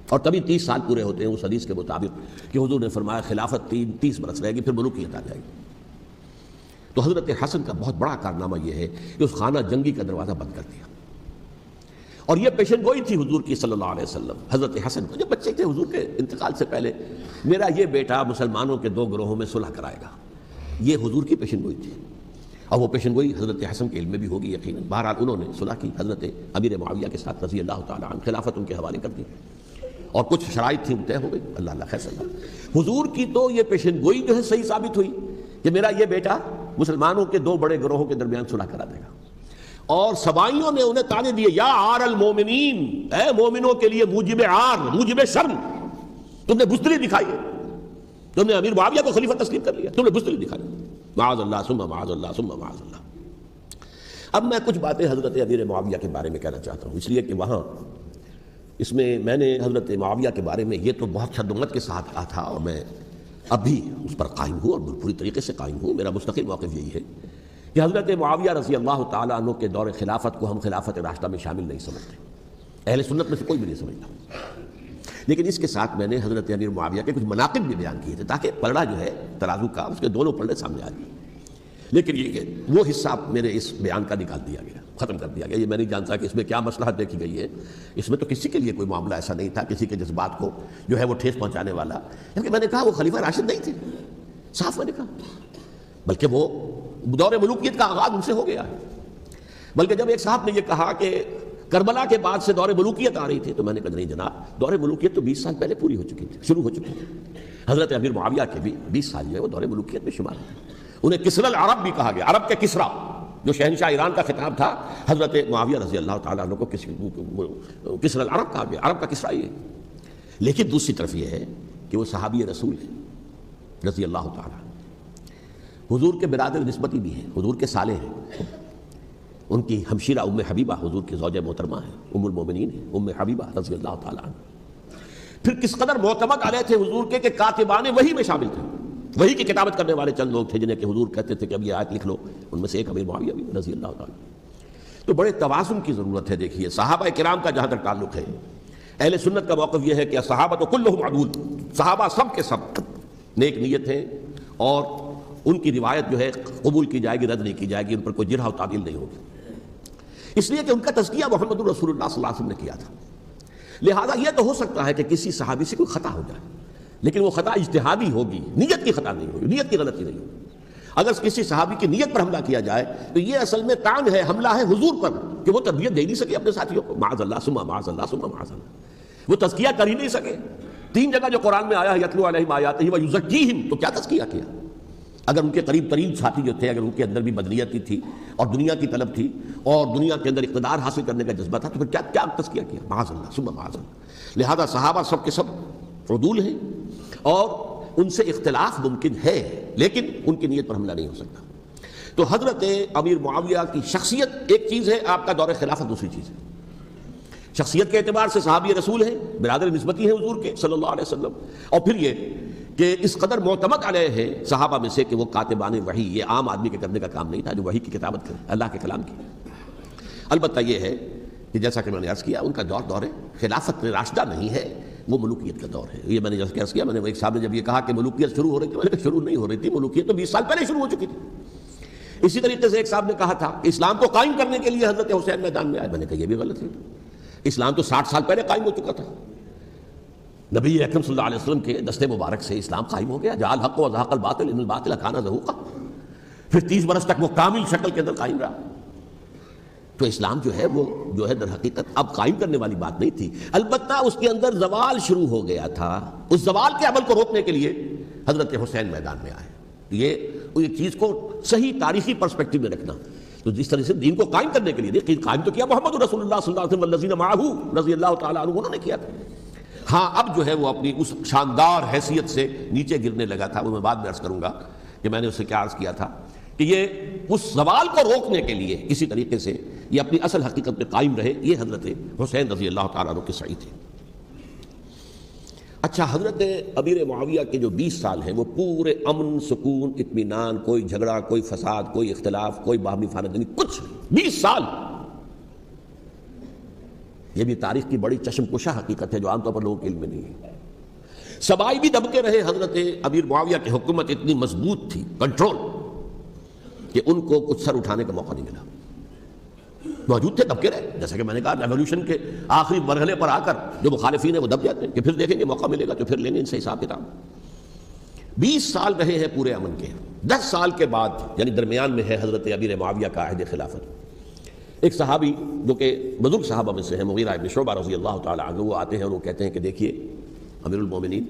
اور تبھی 30 سال پورے ہوتے ہیں اس حدیث کے مطابق کہ حضور نے فرمایا خلافت 30 برس رہے گی پھر ملوکیت آ جائے گی. تو حضرت حسن کا بہت بڑا کارنامہ یہ ہے کہ اس خانہ جنگی کا دروازہ بند کر دیا. اور یہ پیشن گوئی تھی حضور کی صلی اللہ علیہ وسلم حضرت حسن کو. جب بچے تھے حضور کے انتقال سے پہلے، میرا یہ بیٹا مسلمانوں کے 2 گروہوں میں صلح کرائے گا، یہ حضور کی پیشن گوئی تھی. اور وہ پیشن گوئی حضرت حسن کے علم میں بھی ہوگی یقیناً. بہرحال انہوں نے صلح کی حضرت امیر معاویہ کے ساتھ رضی اللہ تعالیٰ عنہ، خلافت ان کے حوالے کر دی اور کچھ شرائط تھیں طے ہو گئی. اللہ خیر صلی اللہ. حضور کی تو یہ پیشن گوئی جو ہے صحیح ثابت ہوئی کہ میرا یہ بیٹا مسلمانوں کے 2 بڑے گروہوں کے درمیان صلح کرا دے گا. اور سبائیوں نے انہیں تانے دیے، یا عار المومنین، اے مومنوں کے لیے موجب عار، موجب شرم، تم نے بزدلی دکھائی ہے، تم نے امیر معاویہ کو خلیفہ تسلیم کر لیا، تم نے بزدلی دکھائی. معاذ اللہ ثم معاذ اللہ ثم معاذ اللہ. اب میں کچھ باتیں حضرت امیر معاویہ کے بارے میں کہنا چاہتا ہوں، اس لیے کہ وہاں اس میں نے حضرت معاویہ کے بارے میں یہ تو بہت شدت کے ساتھ کہا تھا، اور میں اب بھی اس پر قائم ہوں اور پوری طریقے سے قائم ہوں. میرا مستقل موقف یہی ہے کہ حضرت معاویہ رضی اللہ تعالیٰ عنہ کے دور خلافت کو ہم خلافت راشدہ میں شامل نہیں سمجھتے، اہل سنت میں سے کوئی بھی نہیں سمجھتا. لیکن اس کے ساتھ میں نے حضرت امیر معاویہ کے کچھ مناقب بھی بیان کیے تھے تاکہ پلڑا جو ہے ترازو کا اس کے دونوں پلڑے سامنے آ جائیں. لیکن یہ وہ حصہ میرے اس بیان کا نکال دیا گیا، ختم کر دیا گیا. یہ میں نہیں جانتا کہ اس میں کیا مصلحت دیکھی گئی ہے. اس میں تو کسی کے لیے کوئی معاملہ ایسا نہیں تھا کسی کے جذبات کو جو ہے وہ ٹھیس پہنچانے والا، کیونکہ میں نے کہا وہ خلیفہ راشد نہیں تھے، صاف میں نے کہا، بلکہ وہ دور ملوکیت کا آغاز ان سے ہو گیا ہے. بلکہ جب ایک صاحب نے یہ کہا کہ کربلا کے بعد سے دور ملوکیت آ رہی تھی، تو میں نے کہا نہیں جناب، دور ملوکیت تو 20 سال پہلے پوری ہو چکی تھی، شروع ہو چکی تھی. حضرت امیر معاویہ کے بھی 20 سال جو ہے وہ دور ملوکیت میں شمار ہیں. انہیں کسرا العرب بھی کہا گیا، عرب کے کسرا جو شہنشاہ ایران کا خطاب تھا، حضرت معاویہ رضی اللہ تعالیٰ عنہ کو کسرا العرب کہا گیا، عرب کا کسرا یہ. لیکن دوسری طرف یہ ہے کہ وہ صحابی رسول ہیں رضی اللہ تعالیٰ، حضور کے برادر نسبتی بھی ہیں، حضور کے سالے ہیں. ان کی ہمشیرہ ام حبیبہ حضور کی زوجہ محترمہ ہیں، ام المومنین ہیں، ام حبیبہ رضی اللہ تعالیٰ عنہ. پھر کس قدر معتمد علیہ تھے حضور کے کہ کاتبان وحی میں شامل تھے، وحی کی کتابت کرنے والے چند لوگ تھے جنہیں کہ حضور کہتے تھے کہ اب یہ آیت لکھ لو. ان میں سے ایک امیر معاویہ بھی رضی اللہ تعالیٰ. تو بڑے توازن کی ضرورت ہے. دیکھیے صحابہ کرام کا جہاں تک تعلق ہے، اہل سنت کا موقف یہ ہے کہ صحابہ تو کلہم عدول، صحابہ سب کے سب نیک نیت ہیں اور ان کی روایت جو ہے قبول کی جائے گی، رد نہیں کی جائے گی، ان پر کوئی جرح و تعدیل نہیں ہوگی، اس لیے کہ ان کا تزکیہ محمد رسول اللہ صلی اللہ علیہ وسلم نے کیا تھا۔ لہذا یہ تو ہو سکتا ہے کہ کسی صحابی سے کوئی خطا ہو جائے، لیکن وہ خطا اجتہادی ہوگی، نیت کی خطا نہیں ہوگی، نیت کی غلطی نہیں ہوگی۔ اگر کسی صحابی کی نیت پر حملہ کیا جائے تو یہ اصل میں طعن ہے، حملہ ہے حضور پر کہ وہ تربیت دے نہیں سکے اپنے ساتھیوں کو، معاذ اللہ ثم معاذ اللہ ثم معاذ اللہ، وہ تزکیہ کر ہی نہیں سکے۔ 3 جگہ جو قرآن میں آیا ہے یتلو علیہم آیاتہ ویزکیہم، تو کیا تزکیہ کیا؟ اگر ان کے قریب ترین ساتھی جو تھے، اگر ان کے اندر بھی بدنیتی تھی اور دنیا کی طلب تھی اور دنیا کے اندر اقتدار حاصل کرنے کا جذبہ تھا، تو پھر کیا تزکیہ کیا؟ معاذ اللہ ثم معاذ اللہ۔ لہذا صحابہ سب کے سب عدول ہیں اور ان سے اختلاف ممکن ہے، لیکن ان کی نیت پر حملہ نہیں ہو سکتا۔ تو حضرت امیر معاویہ کی شخصیت ایک چیز ہے، آپ کا دور خلافت دوسری چیز ہے۔ شخصیت کے اعتبار سے صحابی رسول ہیں، برادر نسبتی ہیں حضور کے صلی اللہ علیہ وسلم، اور پھر یہ کہ اس قدر معتمد علیہ ہے صحابہ میں سے کہ وہ کاتبان وحی، یہ عام آدمی کے کرنے کا کام نہیں تھا جو وحی کی کتابت کرے، اللہ کے کلام کی۔ البتہ یہ ہے کہ جیسا کہ میں نے عرض کیا، ان کا دور خلافت راشدہ نہیں ہے، وہ ملوکیت کا دور ہے۔ یہ میں نے جیسا کہ عرض کیا، میں نے ایک صاحب نے جب یہ کہا کہ ملوکیت شروع ہو رہی تھی، میں نے کہا شروع نہیں ہو رہی تھی، ملوکیت تو 20 سال پہلے شروع ہو چکی تھی۔ اسی طریقے سے ایک صاحب نے کہا تھا کہ اسلام کو قائم کرنے کے لیے حضرت حسین میدان میں آئے، میں نے کہا یہ بھی غلط ہے، اسلام تو 60 سال پہلے قائم ہو چکا تھا، نبی اکرم صلی اللہ علیہ وسلم کے دستے مبارک سے اسلام قائم ہو گیا، جعل الحق وزهق الباطل ان الباطل کان زهوقا، پھر 30 برس تک وہ کامل شکل کے اندر قائم رہا۔ تو اسلام جو ہے وہ جو ہے در حقیقت اب قائم کرنے والی بات نہیں تھی، البتہ اس کے اندر زوال شروع ہو گیا تھا، اس زوال کے عمل کو روکنے کے لیے حضرت حسین میدان میں آئے۔ یہ چیز کو صحیح تاریخی پرسپیکٹو میں رکھنا، تو جس طرح سے دین کو قائم کرنے کے لیے دیکھیے، قائم تو کیا محمد رسول اللہ صلی اللہ علیہ وسلم والذین معہ رضی اللہ تعالیٰ عنہ، انہوں نے کیا تھا۔ ہاں اب جو ہے وہ اپنی اس شاندار حیثیت سے نیچے گرنے لگا تھا، وہ میں بعد میں عرض کروں گا کہ میں نے اسے کیا عرض کیا تھا کہ یہ اس زوال کو روکنے کے لیے کسی طریقے سے یہ اپنی اصل حقیقت میں قائم رہے، یہ حضرت حسین رضی اللہ تعالیٰ عنہ کے سعی تھے۔ اچھا، حضرت امیر معاویہ کے جو 20 سال ہیں وہ پورے امن، سکون، اطمینان، کوئی جھگڑا، کوئی فساد، کوئی اختلاف، کوئی باہمی خاندانی، کچھ نہیں، 20 سال۔ یہ بھی تاریخ کی بڑی چشم کشا حقیقت ہے جو عام طور پر لوگوں کے علم میں نہیں ہے۔ سبائی بھی دبکے رہے، حضرت امیر معاویہ کی حکومت اتنی مضبوط تھی، کنٹرول، کہ ان کو کچھ سر اٹھانے کا موقع نہیں ملا، موجود تھے، دبکے رہے۔ جیسا کہ میں نے کہا، ریولوشن کے آخری مرحلے پر آ کر جو مخالفین ہیں وہ دب جاتے ہیں کہ پھر دیکھیں گے، موقع ملے گا تو پھر لیں گے ان سے حساب کتاب۔ 20 سال رہے ہیں پورے امن کے، 10 سال کے بعد یعنی درمیان میں ہے حضرت امیر معاویہ کا عہد خلافت۔ ایک صحابی جو کہ بزرگ صحابہ میں سے ہیں، مغیرہ ابن شعبہ رضی اللہ تعالیٰ عنہ، وہ آتے ہیں اور وہ کہتے ہیں کہ دیکھیے امیر المومنین،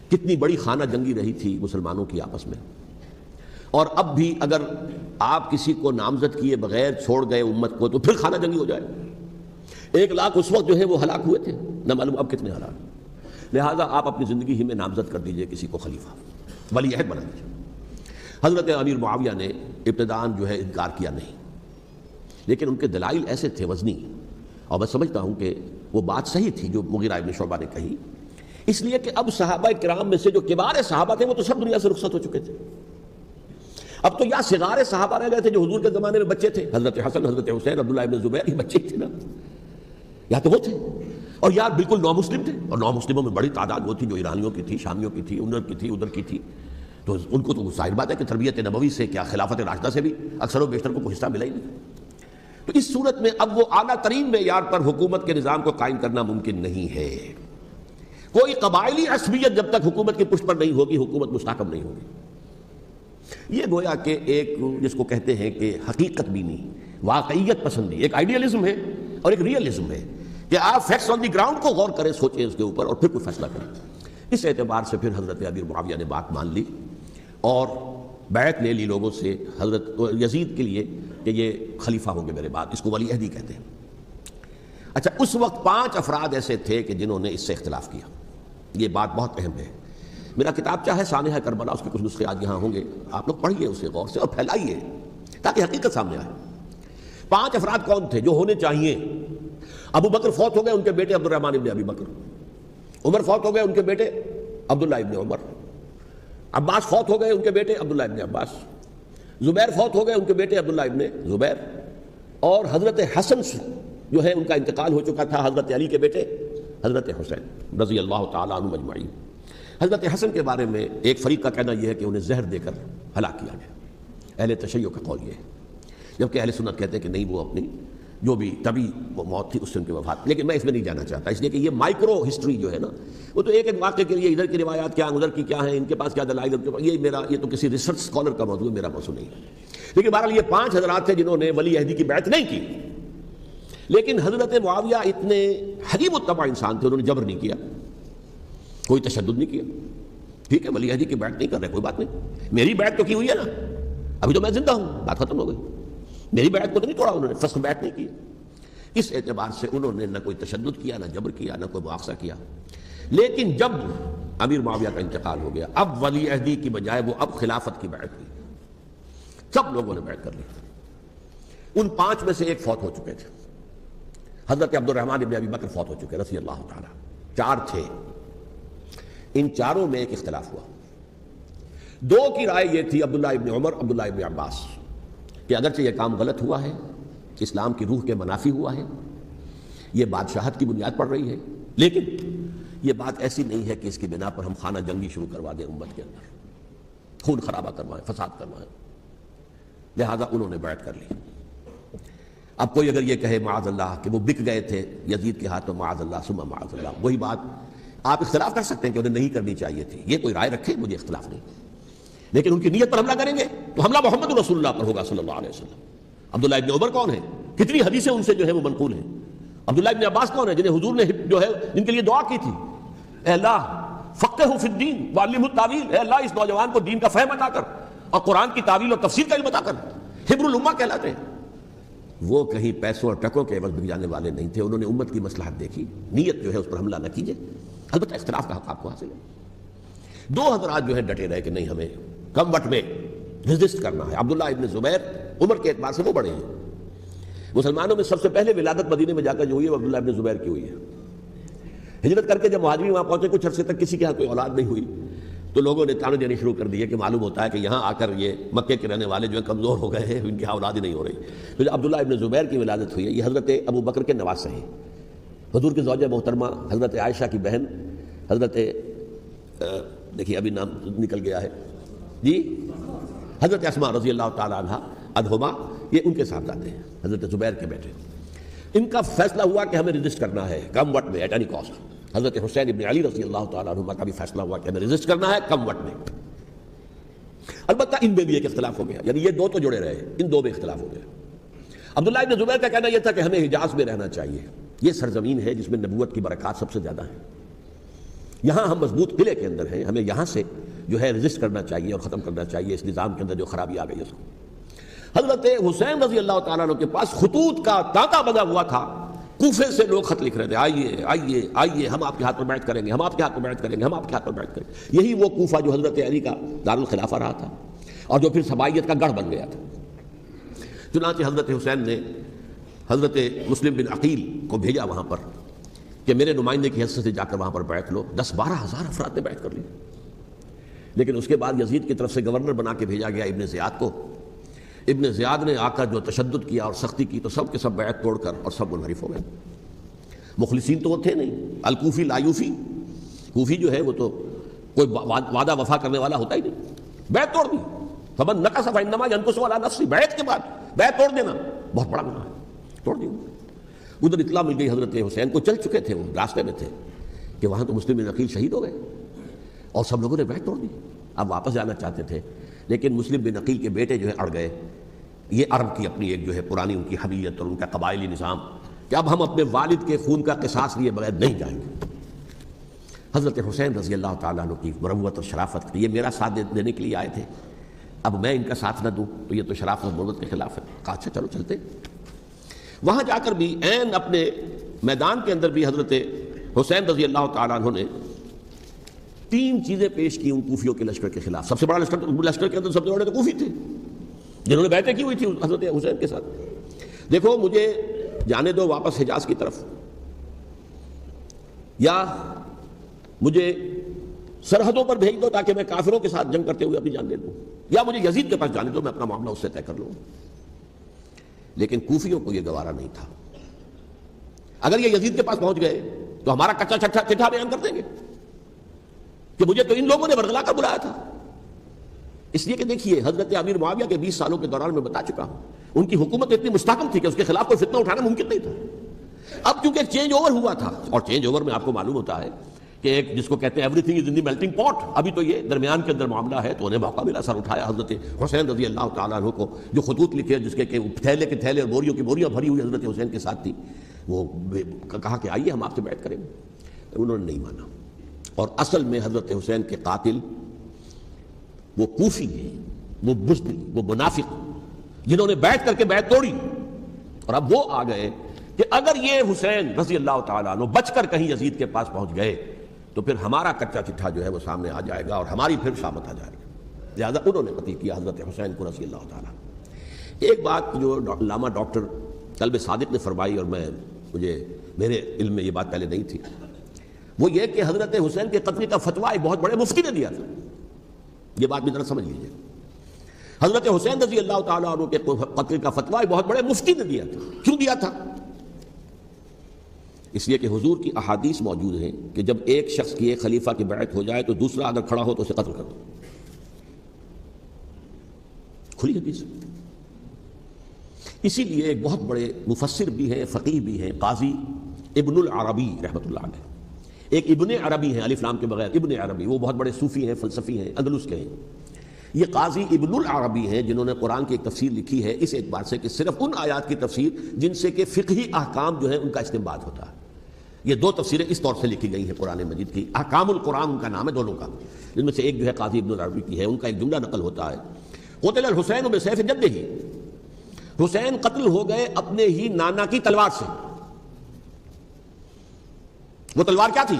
کتنی بڑی خانہ جنگی رہی تھی مسلمانوں کی آپس میں، اور اب بھی اگر آپ کسی کو نامزد کیے بغیر چھوڑ گئے امت کو تو پھر خانہ جنگی ہو جائے۔ 1 لاکھ اس وقت جو ہے وہ ہلاک ہوئے تھے، نہ معلوم اب کتنے ہلاک۔ لہٰذا آپ اپنی زندگی ہی میں نامزد کر دیجئے کسی کو خلیفہ، ولی عہد بنا دیجئے۔ حضرت امیر معاویہ نے ابتداءً جو ہے انکار کیا نہیں، لیکن ان کے دلائل ایسے تھے وزنی، اور میں سمجھتا ہوں کہ وہ بات صحیح تھی جو مغیرہ ابن شعبہ نے کہی، اس لیے کہ اب صحابہ کرام میں سے جو کبار صحابہ تھے وہ تو سب دنیا سے رخصت ہو چکے تھے، اب تو یا صغار صحابہ رہ گئے تھے جو حضور کے زمانے میں بچے تھے، حضرت حسن، حضرت حسین، عبداللہ ابن زبیر، یہ بچے تھے نا، یا تو وہ تھے، اور یا بالکل نو مسلم تھے، اور نو مسلموں میں بڑی تعداد وہ تھی جو ایرانیوں کی تھی، شامیوں کی تھی، ادھر کی تھی، تو ان کو تو ظاہر بات ہے کہ تربیت نبوی سے کیا خلافت راشدہ سے بھی اکثر و بیشتر کو کوئی حصہ ملا ہی نہیں۔ تو اس صورت میں اب وہ اعلیٰ ترین معیار پر حکومت کے نظام کو قائم کرنا ممکن نہیں ہے۔ کوئی قبائلی عصبیت جب تک حکومت کی پشت پر نہیں ہوگی، حکومت مستحکم نہیں ہوگی۔ یہ گویا کہ ایک جس کو کہتے ہیں کہ حقیقت بینی، واقعیت پسندی، ایک آئیڈیالزم ہے اور ایک ریئلزم ہے کہ آپ فیکٹس آن دی گراؤنڈ کو غور کریں، سوچیں اس کے اوپر اور پھر کوئی فیصلہ کریں۔ اس اعتبار سے پھر حضرت امیر معاویہ نے بات مان لی اور بیعت لے لی لوگوں سے حضرت یزید کے لیے کہ یہ خلیفہ ہوں گے میرے بعد، اس کو ولی عہدی کہتے ہیں۔ اچھا، اس وقت 5 افراد ایسے تھے کہ جنہوں نے اس سے اختلاف کیا، یہ بات بہت اہم ہے۔ میرا کتاب چاہے سانحہ کربلا، اس کے کچھ نسخے آج یہاں ہوں گے، آپ لوگ پڑھیے اسے غور سے اور پھیلائیے تاکہ حقیقت سامنے آئے۔ 5 افراد کون تھے جو ہونے چاہیے؟ ابو بکر فوت ہو گئے، ان کے بیٹے عبد الرحمن ابن ابی بکر۔ عمر فوت ہو گئے، ان کے بیٹے عبداللہ ابن عمر۔ عباس فوت ہو گئے، ان کے بیٹے عبداللہ ابن عباس۔ زبیر فوت ہو گئے، ان کے بیٹے عبداللہ ابن زبیر۔ اور حضرت حسن جو ہے ان کا انتقال ہو چکا تھا، حضرت علی کے بیٹے حضرت حسین رضی اللہ تعالیٰ عنہ اجمعین۔ حضرت حسن کے بارے میں ایک فریق کا کہنا یہ ہے کہ انہیں زہر دے کر ہلاک کیا گیا، اہل تشیع کا قول یہ ہے، جبکہ اہل سنت کہتے ہیں کہ نہیں، وہ اپنی جو بھی طبی وہ موت تھی اس سے ان کی وفات. لیکن میں اس میں نہیں جانا چاہتا، اس لیے کہ یہ مائکرو ہسٹری جو ہے نا، وہ تو ایک ایک واقعے کے لیے ادھر کی روایات کیا، ادھر کی کیا ہیں، ان کے پاس کیا دلائل، یہ تو کسی ریسرچ اسکالر کا موضوع ہے، میرا موضوع نہیں ہے. لیکن بہرحال یہ 5 حضرات تھے جنہوں نے ولی عہدی کی بیعت نہیں کی. لیکن حضرت معاویہ اتنے حلیم الطبع انسان تھے، انہوں نے جبر نہیں کیا، کوئی تشدد نہیں کیا. ٹھیک ہے، ولی عہدی کی بیعت نہیں کر رہے، کوئی بات نہیں، میری بیعت تو کی ہوئی ہے نا، ابھی تو میں زندہ ہوں، بات ختم ہو گئی. میری بیعت کو تو نہیں توڑا انہوں نے، فسخ بیعت نہیں کی. اس اعتبار سے انہوں نے نہ کوئی تشدد کیا، نہ جبر کیا، نہ کوئی مواخذہ کیا. لیکن جب امیر معاویہ کا انتقال ہو گیا، اب ولی عہدی کی بجائے وہ اب خلافت کی بیعت کی، سب لوگوں نے بیعت کر لی. ان 5 میں سے ایک فوت ہو چکے تھے، حضرت عبد الرحمن ابن ابی بکر فوت ہو چکے رضی اللہ تعالی. 4 تھے، ان 4 میں ایک اختلاف ہوا. 2 کی رائے یہ تھی، عبداللہ ابن عمر، عبداللہ ابن عباس، کہ اگرچہ یہ کام غلط ہوا ہے، اسلام کی روح کے منافی ہوا ہے، یہ بادشاہت کی بنیاد پڑ رہی ہے، لیکن یہ بات ایسی نہیں ہے کہ اس کی بنا پر ہم خانہ جنگی شروع کروا دیں، امت کے اندر خون خرابہ کروائیں، فساد کروائیں. لہذا انہوں نے بیعت کر لی. اب کوئی اگر یہ کہے معاذ اللہ کہ وہ بک گئے تھے یزید کے ہاتھوں، معاذ اللہ ثم معاذ اللہ، وہی بات آپ اختلاف کر سکتے ہیں کہ انہیں نہیں کرنی چاہیے تھی، یہ کوئی رائے رکھے، مجھے اختلاف نہیں. لیکن ان کی نیت پر حملہ کریں گے تو حملہ محمد رسول اللہ پر ہوگا صلی اللہ علیہ وسلم. عبداللہ ابن عمر کون ہے؟ کتنی حدیثیں ان سے جو ہے وہ منقول ہیں. عبداللہ ابن عباس کون ہے؟ جنہیں حضور نے جو ہے جن کے لیے دعا کی تھی، اے اللہ فقہہ فی الدین وعلمہ التاویل، اے اللہ اس نوجوان کو دین کا فہم عطا کر اور قرآن کی تعویل اور تفسیر کا علم عطا کر. حبر الامہ کہلاتے ہیں. وہ کہیں پیسوں اور ٹکوں کے عوض بک جانے والے نہیں تھے، انہوں نے امت کی مصلحت دیکھی. نیت جو ہے اس پر حملہ نہ کیجیے، البتہ اختلاف کا حق آپ کو حاصل ہے. 2 حضرات جو ہے ڈٹے رہے کہ نہیں، ہمیں کم وقت میں ریزسٹ کرنا ہے. عبداللہ ابن زبیر عمر کے اعتبار سے وہ بڑے ہیں. مسلمانوں میں سب سے پہلے ولادت مدینے میں جا کر جو ہوئی ہے وہ عبداللہ ابن زبیر کی ہوئی ہے. ہجرت کر کے جب مہاجرین وہاں پہنچے، کچھ عرصے تک کسی کے ہاں کوئی اولاد نہیں ہوئی، تو لوگوں نے تانے دینے شروع کر دیے کہ معلوم ہوتا ہے کہ یہاں آ کر یہ مکے کے رہنے والے جو ہیں کمزور ہو گئے ہیں، ان کی اولاد ہی نہیں ہو رہی. تو جب عبداللہ ابن زبیر کی ولادت ہوئی ہے، یہ حضرت ابو بکر کے نواسے ہیں. حضور کی زوجہ محترمہ حضرت عائشہ کی بہن حضرت دیکھیے ابھی نام نکل گیا ہے جی، حضرت اسماء رضی اللہ تعالی عنہ عنہما، یہ ان کے ساتھ آتے ہیں، حضرت زبیر کے بیٹے. ان کا فیصلہ ہوا کہ ہمیں ریزسٹ کرنا ہے کم وقت میں، ایٹ اینی کاسٹ. حضرت حسین ابن علی رضی اللہ تعالیٰ عنہما کا بھی فیصلہ ہوا کہ ہمیں ریزسٹ کرنا ہے کم وقت میں. البتہ ان میں بھی ایک اختلاف ہو گیا، یعنی یہ 2 تو جڑے رہے، ان 2 میں اختلاف ہو گیا. عبداللہ ابن زبیر کا کہنا یہ تھا کہ ہمیں حجاز میں رہنا چاہیے، یہ سرزمین ہے جس میں نبوت کی برکات سب سے زیادہ ہیں، یہاں ہم مضبوط قلعے کے اندر ہیں، ہمیں یہاں سے جو ہے ریزسٹ کرنا چاہیے اور ختم کرنا چاہیے اس نظام کے اندر جو خرابی آ گئی ہے اس کو. حضرت حسین رضی اللہ تعالیٰ عنہ کے پاس خطوط کا تانتا بنا ہوا تھا، کوفے سے لوگ خط لکھ رہے تھے، آئیے آئیے آئیے، ہم آپ کے ہاتھ پر بیعت کریں گے، ہم آپ کے ہاتھ پر بیعت کریں گے، ہم آپ کے ہاتھ پر بیعت کریں گے. یہی وہ کوفہ جو حضرت علی کا دارالخلافہ رہا تھا اور جو پھر سبائیت کا گڑھ بن گیا تھا. چنانچہ حضرت حسین نے حضرت مسلم بن عقیل کو بھیجا وہاں پر کہ میرے نمائندے کی حیثیت سے جا کر وہاں پر بیعت لو. 10-12 ہزار افراد نے بیعت کر لی. لیکن اس کے بعد یزید کی طرف سے گورنر بنا کے بھیجا گیا ابن زیاد کو. ابن زیاد نے آ کر جو تشدد کیا اور سختی کی تو سب کے سب بیعت توڑ کر اور سب منحرف ہو گئے. مخلصین تو وہ تھے نہیں، الکوفی لایوفی، کوفی جو ہے وہ تو کوئی وعدہ وفا کرنے والا ہوتا ہی نہیں، بیعت توڑ دی. فمن نقص فانما ينقص على نفسه، بیعت کے بعد بیعت توڑ دینا بہت بڑا گناہ ہے، توڑ دی. ادھر اطلاع مل گئی حضرت حسین کو، چل چکے تھے وہ راستے میں تھے کہ وہاں تو مسلم بن عقیل شہید ہو گئے اور سب لوگوں نے بیعت توڑ دی. اب واپس جانا چاہتے تھے لیکن مسلم بن عقیل کے بیٹے جو ہے اڑ گئے. یہ عرب کی اپنی ایک جو ہے پرانی ان کی حمیت اور ان کا قبائلی نظام کہ اب ہم اپنے والد کے خون کا قصاص لیے بغیر نہیں جائیں گے. حضرت حسین رضی اللہ تعالیٰ عنہ کی مروت اور شرافت، یہ میرا ساتھ دینے کے لیے آئے تھے، اب میں ان کا ساتھ نہ دوں تو یہ تو شرافت اور مروت کے خلاف ہے. کہا اچھا چلو چلتے. وہاں جا کر بھی عین اپنے میدان کے اندر بھی حضرت حسین رضی اللہ تعالیٰ عنہ نے 3 چیزیں پیش کی ان کوفیوں کے لشکر کے خلاف. سب سے بڑا لشکر کے اندر سب سے بڑے تو کوفی تھے جنہوں نے بیعتیں کی ہوئی تھی حضرت حسین کے ساتھ. دیکھو مجھے جانے دو واپس حجاز کی طرف، یا مجھے سرحدوں پر بھیج دو تاکہ میں کافروں کے ساتھ جنگ کرتے ہوئے اپنی جان دے دوں، یا مجھے یزید کے پاس جانے دو، میں اپنا معاملہ اس سے طے کر لوں. لیکن کوفیوں کو یہ گوارا نہیں تھا. اگر یہ یزید کے پاس پہنچ گئے تو ہمارا کچا چٹھا بیان کر دیں گے. کہ مجھے تو ان لوگوں نے برگلا کر بلایا تھا. اس لیے کہ دیکھیے حضرت امیر معاویہ کے 20 سالوں کے دوران میں بتا چکا ہوں ان کی حکومت اتنی مستحکم تھی کہ اس کے خلاف کوئی فتنہ اٹھانا ممکن نہیں تھا. اب کیونکہ ایک چینج اوور ہوا تھا، اور چینج اوور میں آپ کو معلوم ہوتا ہے کہ ایک جس کو کہتے ہیں every thing is in the melting پاٹ، ابھی تو یہ درمیان کے اندر معاملہ ہے، تو انہیں موقع ملا، سر اٹھایا حضرت حسین رضی اللہ تعالیٰ عنہ کو، جو خطوط لکھے جس کے کہ تھیلے کے تھیلے اور بوریوں کی بوریاں بھری ہوئی حضرت حسین کے ساتھ تھی، وہ کہا کہ آئیے ہم آپ سے بیعت کریں گے. انہوں نے نہیں مانا. اور اصل میں حضرت حسین کے قاتل وہ کوفی ہیں، وہ بزدل، وہ منافق، جنہوں نے بیعت کر کے بیعت توڑی. اور اب وہ آ گئے کہ اگر یہ حسین رضی اللہ تعالیٰ عنہ بچ کر کہیں یزید کے پاس پہنچ گئے تو پھر ہمارا کچا چٹھا جو ہے وہ سامنے آ جائے گا اور ہماری پھر شامت آ جائے گی. لہذا انہوں نے قتل کیا حضرت حسین کو رضی اللہ تعالیٰ. ایک بات جو علامہ ڈاکٹر قلب صادق نے فرمائی، اور مجھے میرے علم میں یہ بات پہلے نہیں تھی، وہ یہ کہ حضرت حسین کے قتل کا فتویٰ ایک بہت بڑے مفتی نے دیا تھا. یہ بات بھی ذرا سمجھ لیجیے. حضرت حسین رضی اللہ تعالیٰ عنہ کے قتل کا فتویٰ ایک بہت بڑے مفتی نے دیا تھا. کیوں دیا تھا؟ اس لیے کہ حضور کی احادیث موجود ہیں کہ جب ایک شخص کی ایک خلیفہ کی بیعت ہو جائے تو دوسرا اگر کھڑا ہو تو اسے قتل کر دو. کھلی حدیث. اسی لیے ایک بہت بڑے مفسر بھی ہیں، فقیہ بھی ہیں، قاضی ابن العربی رحمۃ اللہ علیہ. ایک ابن عربی ہیں الف لام کے بغیر، ابن عربی، وہ بہت بڑے صوفی ہیں، فلسفی ہیں، اندلس کے ہیں. یہ قاضی ابن العربی ہیں جنہوں نے قرآن کی ایک تفسیر لکھی ہے اس اعتبار سے کہ صرف ان آیات کی تفسیر جن سے کہ فقہی احکام جو ہے ان کا استنباط ہوتا ہے. یہ 2 تفسیریں اس طور سے لکھی گئی ہیں قرآن مجید کی. احکام القرآن ان کا نام ہے دونوں کا، جن میں سے ایک جو ہے قاضی ابن العربی کی ہے. ان کا ایک جملہ نقل ہوتا ہے، قتل الحسین بسیف جدہ، حسین قتل ہو گئے اپنے ہی نانا کی تلوار سے. وہ تلوار کیا تھی؟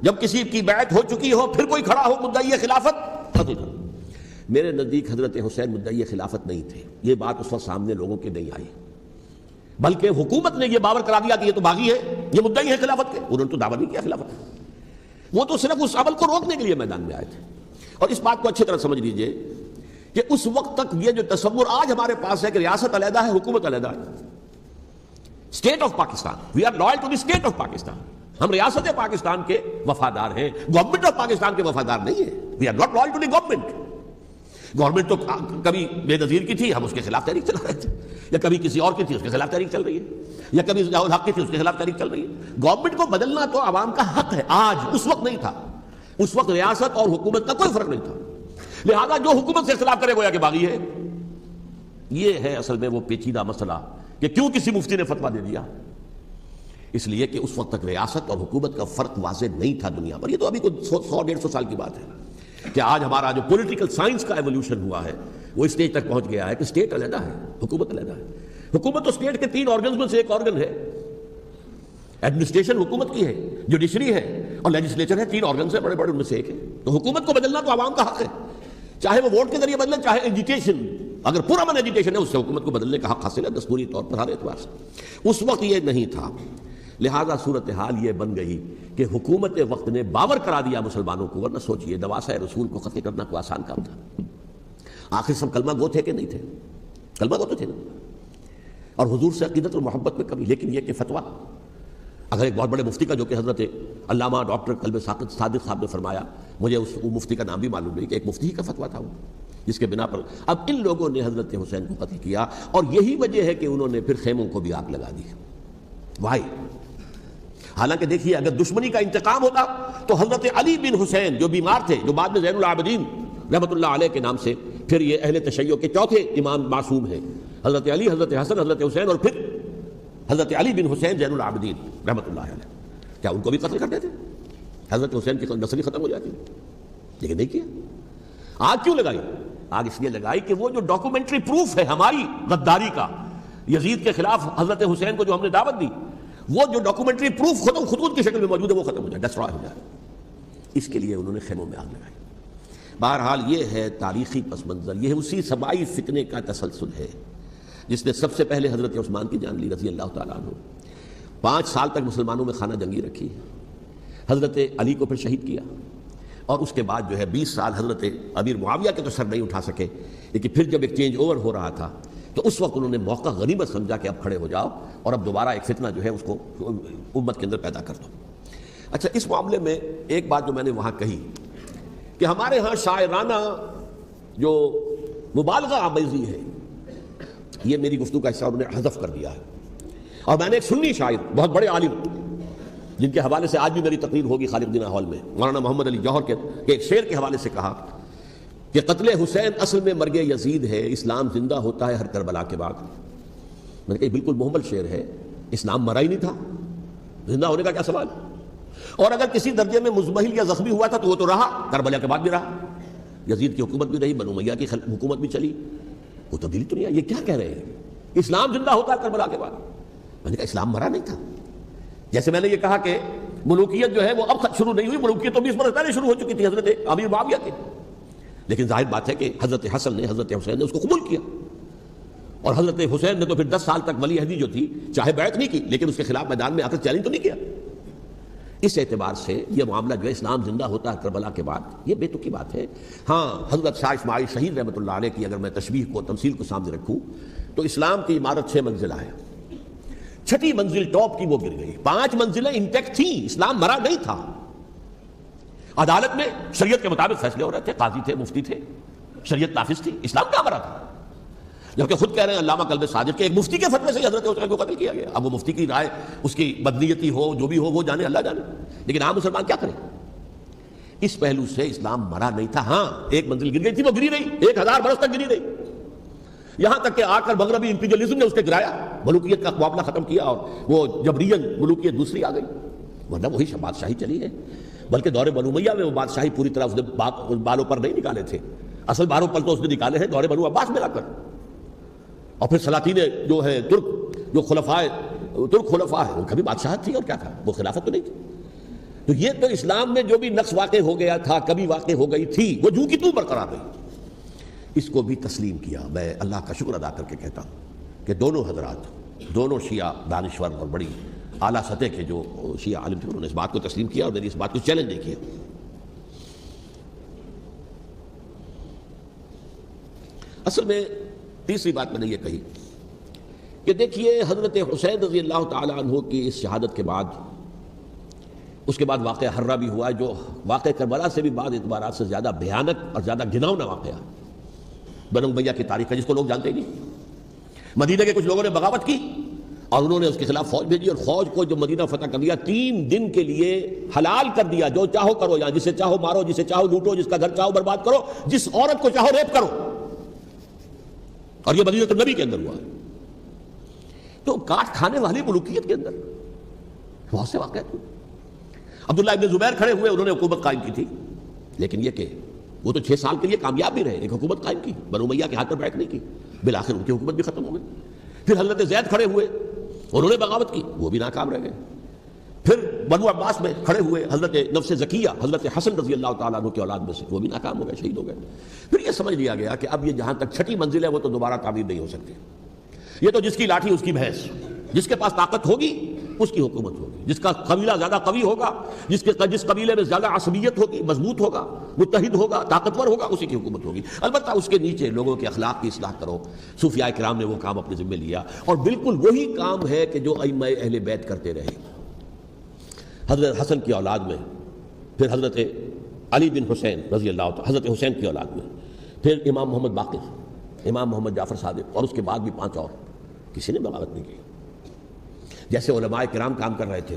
جب کسی کی بیعت ہو چکی ہو پھر کوئی کھڑا ہو مدعی خلافت، قتل کر. میرے نزدیک حضرت حسین مدعی خلافت نہیں تھے. یہ بات اس وقت سامنے لوگوں کے نہیں آئی، بلکہ حکومت نے یہ باور کرا دیا کہ یہ تو باغی ہے، یہ مدعی ہے خلافت کے. انہوں نے تو دعویٰ نہیں کیا خلافت، وہ تو صرف اس عمل کو روکنے کے لیے میدان میں آئے تھے. اور اس بات کو اچھی طرح سمجھ لیجئے کہ اس وقت تک یہ جو تصور آج ہمارے پاس ہے کہ ریاست علیحدہ ہے، حکومت علیحدہ ہے، state of Pakistan, we are loyal to the state of Pakistan, ہم ریاست پاکستان کے وفادار ہیں، گورنمنٹ آف پاکستان کے وفادار نہیں ہے. We are not loyal to the government. Government تو کبھی بے نظیر کی تھی، ہم اس کے خلاف تحریک چلا رہے تھے، یا کبھی کسی اور کی تھی اس کے خلاف تحریک چل رہی ہے، یا کبھی ضیاء الحق کی تھی اس کے خلاف تحریک چل رہی ہے. گورنمنٹ کو بدلنا تو عوام کا حق ہے. آج اس وقت نہیں تھا، اس وقت ریاست اور حکومت کا کوئی فرق نہیں تھا. لہذا جو حکومت سے اختلاف کرے گویا کہ باغی ہے. یہ ہے اصل میں وہ پیچیدہ مسئلہ کہ کیوں کسی مفتی نے فتویٰ دے دیا. اس لیے کہ اس وقت تک ریاست اور حکومت کا فرق واضح نہیں تھا دنیا پر. یہ تو ابھی کوئی 100-150 سال کی بات ہے کہ آج ہمارا جو پولیٹیکل سائنس کا ایولیوشن ہوا ہے وہ اسٹیج تک پہنچ گیا ہے کہ اسٹیٹ علیحدہ ہے، حکومت علیحدہ ہے. حکومت تو اسٹیٹ کے 3 آرگنز میں سے ایک آرگن ہے. ایڈمنسٹریشن حکومت کی ہے، جوڈیشری ہے اور لیجسلیچر ہے. 3 آرگنز ہیں بڑے بڑے، ان میں سے ایک ہے. تو حکومت کو بدلنا تو عوام کا حق ہے، چاہے وہ ووٹ کے ذریعے بدلیں چاہے ایجیٹیشن. اگر پورا من ایجیٹیشن ہے اس سے حکومت کو بدلنے کا حق حاصل ہے دستوری طور پر ہر اعتبار سے. اس وقت یہ نہیں تھا. لہذا صورتحال یہ بن گئی کہ حکومت وقت نے باور کرا دیا مسلمانوں کو. ورنہ سوچئے نواسۂ رسول کو قتل کرنا کوئی آسان کام تھا. آخر سب کلمہ گو تھے کہ نہیں تھے؟ کلمہ گو تو تھے نا، اور حضور سے عقیدت اور محبت میں کبھی. لیکن یہ کہ فتویٰ اگر ایک بہت بڑے مفتی کا، جو کہ حضرت علامہ ڈاکٹر قلب صادق صاحب نے فرمایا، مجھے اس مفتی کا نام بھی معلوم نہیں، کہ ایک مفتی ہی کا فتویٰ تھا وہ، جس کے بنا پر اب ان لوگوں نے حضرت حسین کو قتل کیا. اور یہی وجہ ہے کہ انہوں نے پھر خیموں کو بھی آگ لگا دی. وائی حالانکہ دیکھیے اگر دشمنی کا انتقام ہوتا تو حضرت علی بن حسین جو بیمار تھے، جو بعد میں زین العابدین رحمۃ اللہ علیہ کے نام سے، پھر یہ اہل تشیع کے چوتھے امام معصوم ہیں، حضرت علی، حضرت حسن، حضرت حسین، اور پھر حضرت علی بن حسین زین العابدین رحمۃ اللہ علیہ. کیا ان کو بھی قتل کرتے تھے؟ حضرت حسین کی نسل ختم ہو جاتی، لیکن نہیں کیا. آگ کیوں لگائی؟ آگ اس لیے لگائی کہ وہ جو ڈاکومنٹری پروف ہے ہماری غداری کا یزید کے خلاف حضرت حسین کو جو ہم نے دعوت دی، وہ جو ڈاکومنٹری پروف خطوط کی شکل میں موجود ہے وہ ختم ہو جائے، ڈسٹرائے ہو جائے. اس کے لیے انہوں نے خیموں میں آگ لگائی. بہرحال یہ ہے تاریخی پس منظر. یہ اسی سبائی فتنے کا تسلسل ہے جس نے سب سے پہلے حضرت عثمان کی جان لی رضی اللہ تعالیٰ عنہ. 5 سال تک مسلمانوں میں خانہ جنگی رکھی، حضرت علی کو پھر شہید کیا، اور اس کے بعد جو ہے 20 سال حضرت امیر معاویہ کے تو سر نہیں اٹھا سکے. لیکن پھر جب ایک چینج اوور ہو رہا تھا تو اس وقت انہوں نے موقع غنیمت سمجھا کہ اب کھڑے ہو جاؤ اور اب دوبارہ ایک فتنہ جو ہے اس کو امت کے اندر پیدا کر دو. اچھا، اس معاملے میں ایک بات جو میں نے وہاں کہی کہ ہمارے ہاں شاعرانہ جو مبالغہ آمیزی ہے، یہ میری گفتگو کا حصہ انہوں نے حذف کر دیا ہے. اور میں نے ایک سنی شاعر، بہت بڑے عالم، جن کے حوالے سے آج بھی میری تقریر ہوگی خالق دینہ ہال میں، مولانا محمد علی جوہر کے ایک شعر کے حوالے سے کہا کہ قتل حسین اصل میں مرگ یزید ہے، اسلام زندہ ہوتا ہے ہر کربلا کے بعد. میں نے کہا بالکل محمل شعر ہے، اسلام مرا ہی نہیں تھا، زندہ ہونے کا کیا سوال. اور اگر کسی درجے میں مزمحل یا زخمی ہوا تھا تو وہ تو رہا، کربلا کے بعد بھی رہا، یزید کی حکومت بھی رہی، بنو امیہ کی حکومت بھی چلی، وہ تبدیلی تو نہیں آئی. یہ کیا کہہ رہے ہیں اسلام زندہ ہوتا ہے کربلا کے بعد؟ میں نے کہا اسلام مرا نہیں تھا. جیسے میں نے یہ کہا کہ ملوکیت جو ہے وہ اب شروع نہیں ہوئی، ملوکیت تو 20 برس پہلے شروع ہو چکی تھی حضرت امیر معاویہ کے. لیکن ظاہر بات ہے کہ حضرت حسن نے، حضرت حسین نے اس کو قبول کیا، اور حضرت حسین نے تو پھر 10 سال تک ولی عہدی جو تھی چاہے بیعت نہیں کی لیکن اس کے خلاف میدان میں آ کر چیلنج تو نہیں کیا. اس اعتبار سے یہ معاملہ جو ہے اسلام زندہ ہوتا ہے کربلا کے بعد، یہ بے تکی بات ہے. ہاں حضرت شاہ اسماعیل شہید رحمۃ اللہ علیہ کی اگر میں تشبیہ کو، تمثیل کو سامنے رکھوں تو اسلام کی عمارت 6 منزلہ ہے، 6ٹھی منزل ٹاپ کی وہ گر گئی، 5 منزلیں انٹیکٹ تھیں، اسلام مرا نہیں تھا. عدالت میں شریعت کے مطابق فیصلے ہو رہے تھے، قاضی تھے، مفتی تھے، شریعت نافذ تھی، اسلام کہاں مرا تھا. جبکہ خود کہہ رہے ہیں علامہ قلب صادق کے ایک مفتی کے فتوے سے حضرت حسین کو قتل کیا گیا. اب وہ مفتی کی رائے، اس کی بدنیتی ہو، جو بھی ہو وہ جانے، اللہ جانے، لیکن عام مسلمان کیا کریں. اس پہلو سے اسلام مرا نہیں تھا. ہاں ایک منزل گر گئی تھی، وہ گری نہیں، 1000 برس تک گری نہیں، یہاں تک کہ آ کر مغربی امپیریلزم نے اس کے گرایا، ملوکیت کا معاملہ ختم کیا اور وہ جبرین ملوکیت دوسری آ گئی. ورنہ وہی بادشاہی چلی ہے. بلکہ دور بنو امیہ میں وہ بادشاہی پوری طرح اس نے بالوں پر نہیں نکالے تھے، اصل بالوں پر تو اس نے نکالے ہیں دور بنو عباس میں لا کر. اور پھر سلاطین جو ہے ترک، جو ترک خلفاء ہے، ان کا بھی بادشاہت تھی اور کیا تھا، وہ خلافت تو نہیں تھی. تو یہ تو اسلام میں جو بھی نقص واقع ہو گیا تھا، کبھی واقع ہو گئی تھی، وہ جو کی تو برقرار رہی. اس کو بھی تسلیم کیا. میں اللہ کا شکر ادا کر کے کہتا ہوں کہ دونوں حضرات، دونوں شیعہ دانشور اور بڑی اعلیٰ سطح کے جو شیعہ عالم تھے، انہوں نے اس بات کو تسلیم کیا اور میری اس بات کو چیلنج نہیں کیا. اصل میں تیسری بات میں نے یہ کہی کہ دیکھیے حضرت حسین رضی اللہ تعالی عنہ کی اس شہادت کے بعد، اس کے بعد واقعہ حرہ بھی ہوا ہے، جو واقعہ کربلا سے بھی بعض اعتبارات سے زیادہ بھیانک اور زیادہ گھناؤنا واقعہ بنو امیہ کی تاریخ ہے، جس کو لوگ جانتے ہی نہیں. مدینہ کے کچھ لوگوں نے بغاوت کی اور انہوں نے اس کے خلاف فوج بھیجی، اور فوج کو جو مدینہ فتح کر دیا، 3 دن کے لیے حلال کر دیا، جو چاہو کرو، یہاں جسے چاہو مارو، جسے چاہو لوٹو، جس کا گھر چاہو برباد کرو، جس عورت کو چاہو ریپ کرو. اور یہ مدینہ النبی کے اندر ہوا ہے. تو کاٹ کھانے والی ملوکیت کے اندر بہت سے واقعات ہوئے. عبداللہ ابن زبیر کھڑے ہوئے، انہوں نے حکومت قائم کی تھی، لیکن یہ کہ وہ تو 6 سال کے لیے کامیاب بھی رہے، ایک حکومت قائم کی، بنو امیہ کے ہاتھ پر بیٹھ نہیں کی، بالآخر ان کی حکومت بھی ختم ہو گئی. پھر حضرت زید کھڑے ہوئے، انہوں نے بغاوت کی، وہ بھی ناکام رہ گئے. پھر بنو عباس میں کھڑے ہوئے حضرت نفس زکیہ، حضرت حسن رضی اللہ تعالیٰ عنہ کی اولاد میں سے، وہ بھی ناکام ہو گئے، شہید ہو گئے. پھر یہ سمجھ لیا گیا کہ اب یہ جہاں تک 6ٹھی منزل ہے وہ تو دوبارہ تعمیر نہیں ہو سکتی. یہ تو جس کی لاٹھی اس کی بھینس، جس کے پاس طاقت ہوگی اس کی حکومت ہوگی، جس کا قبیلہ زیادہ قوی ہوگا، جس قبیلے میں زیادہ عصبیت ہوگی، مضبوط ہوگا، متحد ہوگا، طاقتور ہوگا، اسی کی حکومت ہوگی. البتہ اس کے نیچے لوگوں کے اخلاق کی اصلاح کرو. صوفیاء کرام نے وہ کام اپنے ذمہ لیا، اور بالکل وہی کام ہے کہ جو ائمہ اہل بیت کرتے رہے. حضرت حسن کی اولاد میں، پھر حضرت علی بن حسین رضی اللہ تعالیٰ، حضرت حسین کی اولاد میں، پھر امام محمد باقر، امام محمد جعفر صادق، اور اس کے بعد بھی 5 اور، کسی نے بغاوت نہیں کی. جیسے علماء کرام کام کر رہے تھے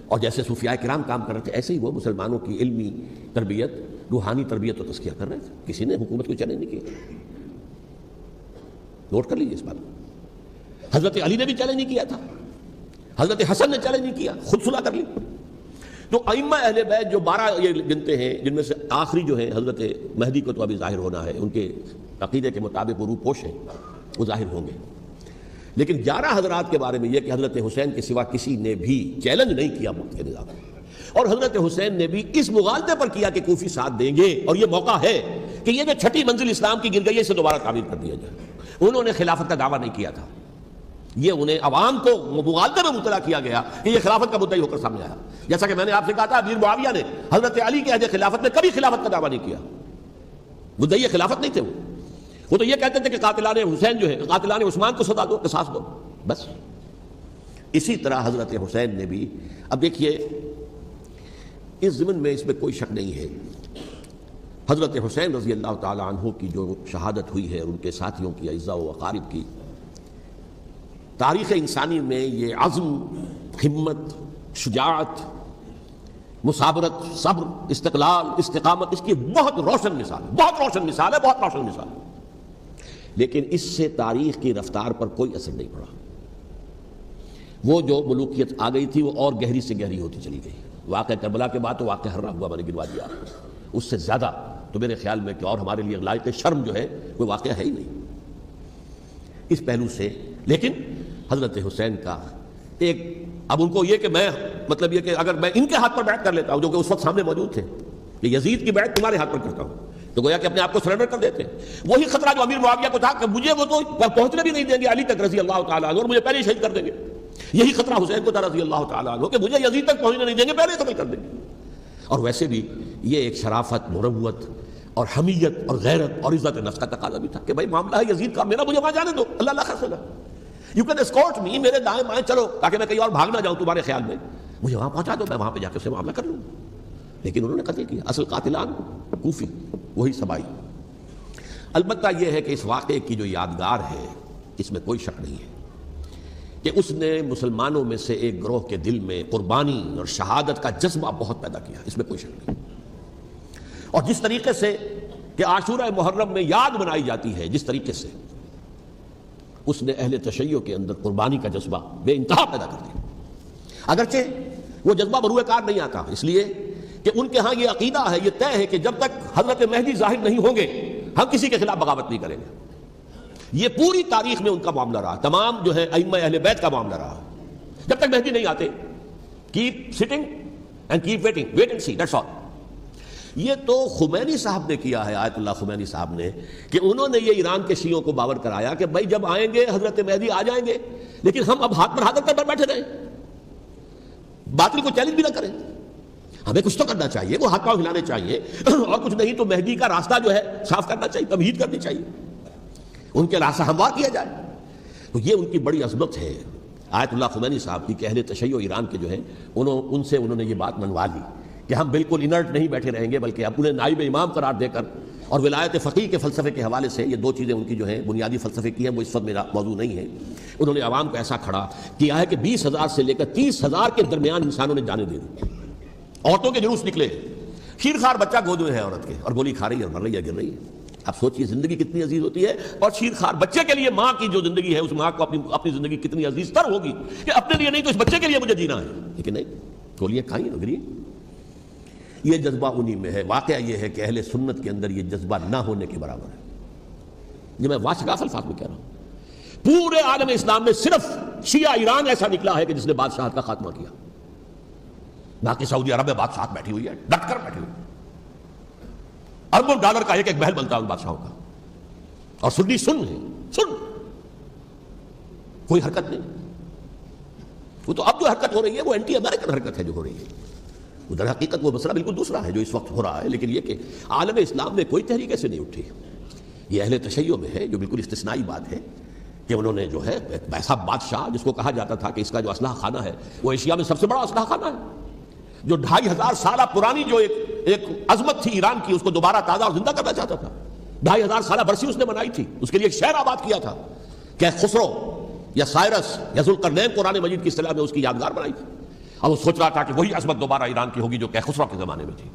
اور جیسے صوفیاء کرام کام کر رہے تھے، ایسے ہی وہ مسلمانوں کی علمی تربیت، روحانی تربیت و تزکیہ کر رہے تھے. کسی نے حکومت کو چیلنج نہیں کیا. نوٹ کر لیجیے اس بات کو. حضرت علی نے بھی چیلنج نہیں کیا تھا، حضرت حسن نے چیلنج نہیں کیا، خود صلح کر لی. تو ائمہ اہل بیت جو 12 یہ گنتے ہیں، جن میں سے آخری جو ہے حضرت مہدی کو تو ابھی ظاہر ہونا ہے، ان کے عقیدے کے مطابق وہ روح پوش ہیں، وہ ظاہر ہوں گے. لیکن 11 حضرات کے بارے میں یہ کہ حضرت حسین کے سوا کسی نے بھی چیلنج نہیں کیا ملک کے نظام. اور حضرت حسین نے بھی اس مغالطے پر کیا کہ کوفی ساتھ دیں گے، اور یہ موقع ہے کہ یہ جو 6ٹھی منزل اسلام کی گر گئی ہے، اسے دوبارہ تعمیر کر دیا جائے. انہوں نے خلافت کا دعویٰ نہیں کیا تھا، یہ انہیں عوام کو مغالطے میں مبتلا کیا گیا کہ یہ خلافت کا مدعی ہو کر سامنے آیا. جیسا کہ میں نے آپ سے کہا تھا، امیر معاویہ نے حضرت علی کے عہد خلافت میں کبھی خلافت کا دعویٰ نہیں کیا، مدعی خلافت نہیں تھے. وہ تو یہ کہتے تھے کہ قاتلان حسین جو ہے، قاتلان عثمان کو سزا دو، قصاص دو، بس. اسی طرح حضرت حسین نے بھی. اب دیکھیے اس ضمن میں اس میں کوئی شک نہیں ہے حضرت حسین رضی اللہ تعالی عنہ کی جو شہادت ہوئی ہے اور ان کے ساتھیوں کی اعزاء و اقارب کی، تاریخ انسانی میں یہ عزم، ہمت، شجاعت، مثابرت، صبر، استقلال، استقامت، اس کی بہت روشن مثال ہے، بہت روشن مثال ہے، بہت روشن مثال ہے۔ لیکن اس سے تاریخ کی رفتار پر کوئی اثر نہیں پڑا۔ وہ جو ملوکیت آ گئی تھی وہ اور گہری سے گہری ہوتی چلی گئی۔ واقعہ کربلا کے بعد تو واقعہ ہررا ہوا میں نے گنوا دیا، اس سے زیادہ تو میرے خیال میں کہ اور ہمارے لیے لائق شرم جو ہے کوئی واقعہ ہے ہی نہیں اس پہلو سے۔ لیکن حضرت حسین کا ایک، اب ان کو یہ کہ میں مطلب یہ کہ اگر میں ان کے ہاتھ پر بیعت کر لیتا ہوں جو کہ اس وقت سامنے موجود تھے کہ یزید کی بیعت تمہارے ہاتھ پر کرتا ہوں، تو گویا کہ اپنے آپ کو سرنڈر کر دیتے۔ وہی خطرہ جو امیر معاویہ کو تھا کہ مجھے وہ تو پہنچنے بھی نہیں دیں گے علی تک رضی اللہ تعالیٰ عنہ اور مجھے پہلے ہی شہید کر دیں گے، یہی خطرہ حسین کو تھا رضی اللہ تعالیٰ عنہ کہ مجھے یزید تک پہنچنے نہیں دیں گے، پہلے قتل کر دیں گے۔ اور ویسے بھی یہ ایک شرافت، مروت اور حمیت اور غیرت اور عزت نفس کا تقاضا بھی تھا کہ بھائی معاملہ ہے یزید کا، میرا مجھے وہاں جانے دو، اللہ اللہ خیر یو کین اسکورٹ می، میرے دائیں بائیں چلو تاکہ میں کہیں اور بھاگ نہ جاؤں تمہارے خیال میں، مجھے وہاں پہنچا دو، میں وہاں پہ جا کے اسے معاملہ کر لوں۔ لیکن انہوں نے قتل کیا، اصل قاتلان کوفی، وہی سبائی۔ البتہ یہ ہے کہ اس واقعے کی جو یادگار ہے اس میں کوئی شک نہیں ہے کہ اس نے مسلمانوں میں سے ایک گروہ کے دل میں قربانی اور شہادت کا جذبہ بہت پیدا کیا، اس میں کوئی شک نہیں۔ اور جس طریقے سے کہ عاشورہ محرم میں یاد منائی جاتی ہے، جس طریقے سے اس نے اہل تشیع کے اندر قربانی کا جذبہ بے انتہا پیدا کر دیا، اگرچہ وہ جذبہ بروئے کار نہیں آتا، اس لیے کہ ان کے ہاں یہ عقیدہ ہے، یہ طے ہے کہ جب تک حضرت مہدی ظاہر نہیں ہوں گے ہم کسی کے خلاف بغاوت نہیں کریں گے۔ یہ پوری تاریخ میں ان کا معاملہ رہا، تمام جو ہے ائمہ اہل بیت کا معاملہ رہا، جب تک مہدی نہیں آتے keep sitting and keep waiting, wait and see, that's all. یہ تو خمینی صاحب نے کیا ہے، آیت اللہ خمینی صاحب نے، کہ انہوں نے یہ ایران کے شیعوں کو باور کرایا کہ بھائی جب آئیں گے حضرت مہدی آ جائیں گے، لیکن ہم اب ہاتھ پر ہاتھ کر بیٹھے رہیں، باطل کو چیلنج بھی نہ کریں، ہمیں کچھ تو کرنا چاہیے، وہ ہاتھ پاؤں ہلانے چاہیے، اور کچھ نہیں تو مہدی کا راستہ جو ہے صاف کرنا چاہیے، تمہید کرنی چاہیے، ان کے راستہ ہموار کیا جائے۔ تو یہ ان کی بڑی عظمت ہے آیت اللہ خمینی صاحب کی کہ اہل تشیع ایران کے جو ہے ان سے انہوں نے یہ بات منوا لی کہ ہم بالکل انرٹ نہیں بیٹھے رہیں گے، بلکہ اب انہیں نائب امام قرار دے کر اور ولایت فقیہ کے فلسفے کے حوالے سے، یہ دو چیزیں ان کی جو ہیں بنیادی فلسفے کی ہیں، وہ اس وقت میرا موضوع نہیں ہے، انہوں نے عوام کو ایسا کھڑا کیا ہے کہ 20,000 سے لے کر 30,000 کے درمیان انسانوں نے جانیں دے دی، عورتوں کے جلوس نکلے، شیرخوار بچہ گود میں ہے عورت کے اور گولی کھا رہی ہے اور مر رہی ہے، گر رہی ہے۔ اب سوچئے زندگی کتنی عزیز ہوتی ہے، اور شیرخوار بچے کے لیے ماں کی جو زندگی ہے، اس ماں کو اپنی زندگی کتنی عزیز تر ہوگی کہ اپنے لیے نہیں تو اس بچے کے لیے مجھے جینا ہے، لیکن نہیں، گولیاں کھائیں اور گری۔ یہ جذبہ انہی میں ہے۔ واقعہ یہ ہے کہ اہل سنت کے اندر یہ جذبہ نہ ہونے کے برابر ہے، یہ میں واشگاف الفاظ میں کہہ رہا ہوں۔ پورے عالم اسلام میں صرف شیعہ ایران ایسا نکلا ہے کہ جس نے بادشاہت کا خاتمہ کیا، باقی سعودی عرب میں بادشاہت بیٹھی ہوئی ہے، ڈٹ کر بیٹھی ہوئی، اربوں ڈالر کا ایک ایک محل بنتا ہے ان بادشاہوں کا، اور سنی سن کوئی حرکت نہیں۔ وہ تو اب جو حرکت ہو رہی ہے وہ اینٹی امریکن حرکت ہے جو ہو رہی ہے، در حقیقت وہ مسئلہ بالکل دوسرا ہے جو اس وقت ہو رہا ہے، لیکن یہ کہ عالم اسلام میں کوئی تحریک ایسے نہیں اٹھی۔ یہ اہل تشیع میں ہے جو بالکل استثنائی بات ہے کہ انہوں نے جو ہے ایسا بادشاہ جس کو کہا جاتا تھا کہ اس کا جو اسلحہ خانہ ہے وہ ایشیا میں سب سے بڑا اسلحہ خانہ ہے، جو 2500 سالہ پرانی جو ایک عظمت تھی ایران کی، اس کو دوبارہ تازہ اور زندہ کرنا چاہتا تھا۔ 2500 سالہ برسی اس نے بنائی تھی، اس کے لیے ایک شہر آباد کیا تھا کہ خسرو یا سائرس یا ذوالقرنین قرآن مجید کی اصطلاح میں اس کی یادگار بنائی تھی، اور وہ سوچ رہا تھا کہ وہی عظمت دوبارہ ایران کی ہوگی جو خسرو کے زمانے میں تھی،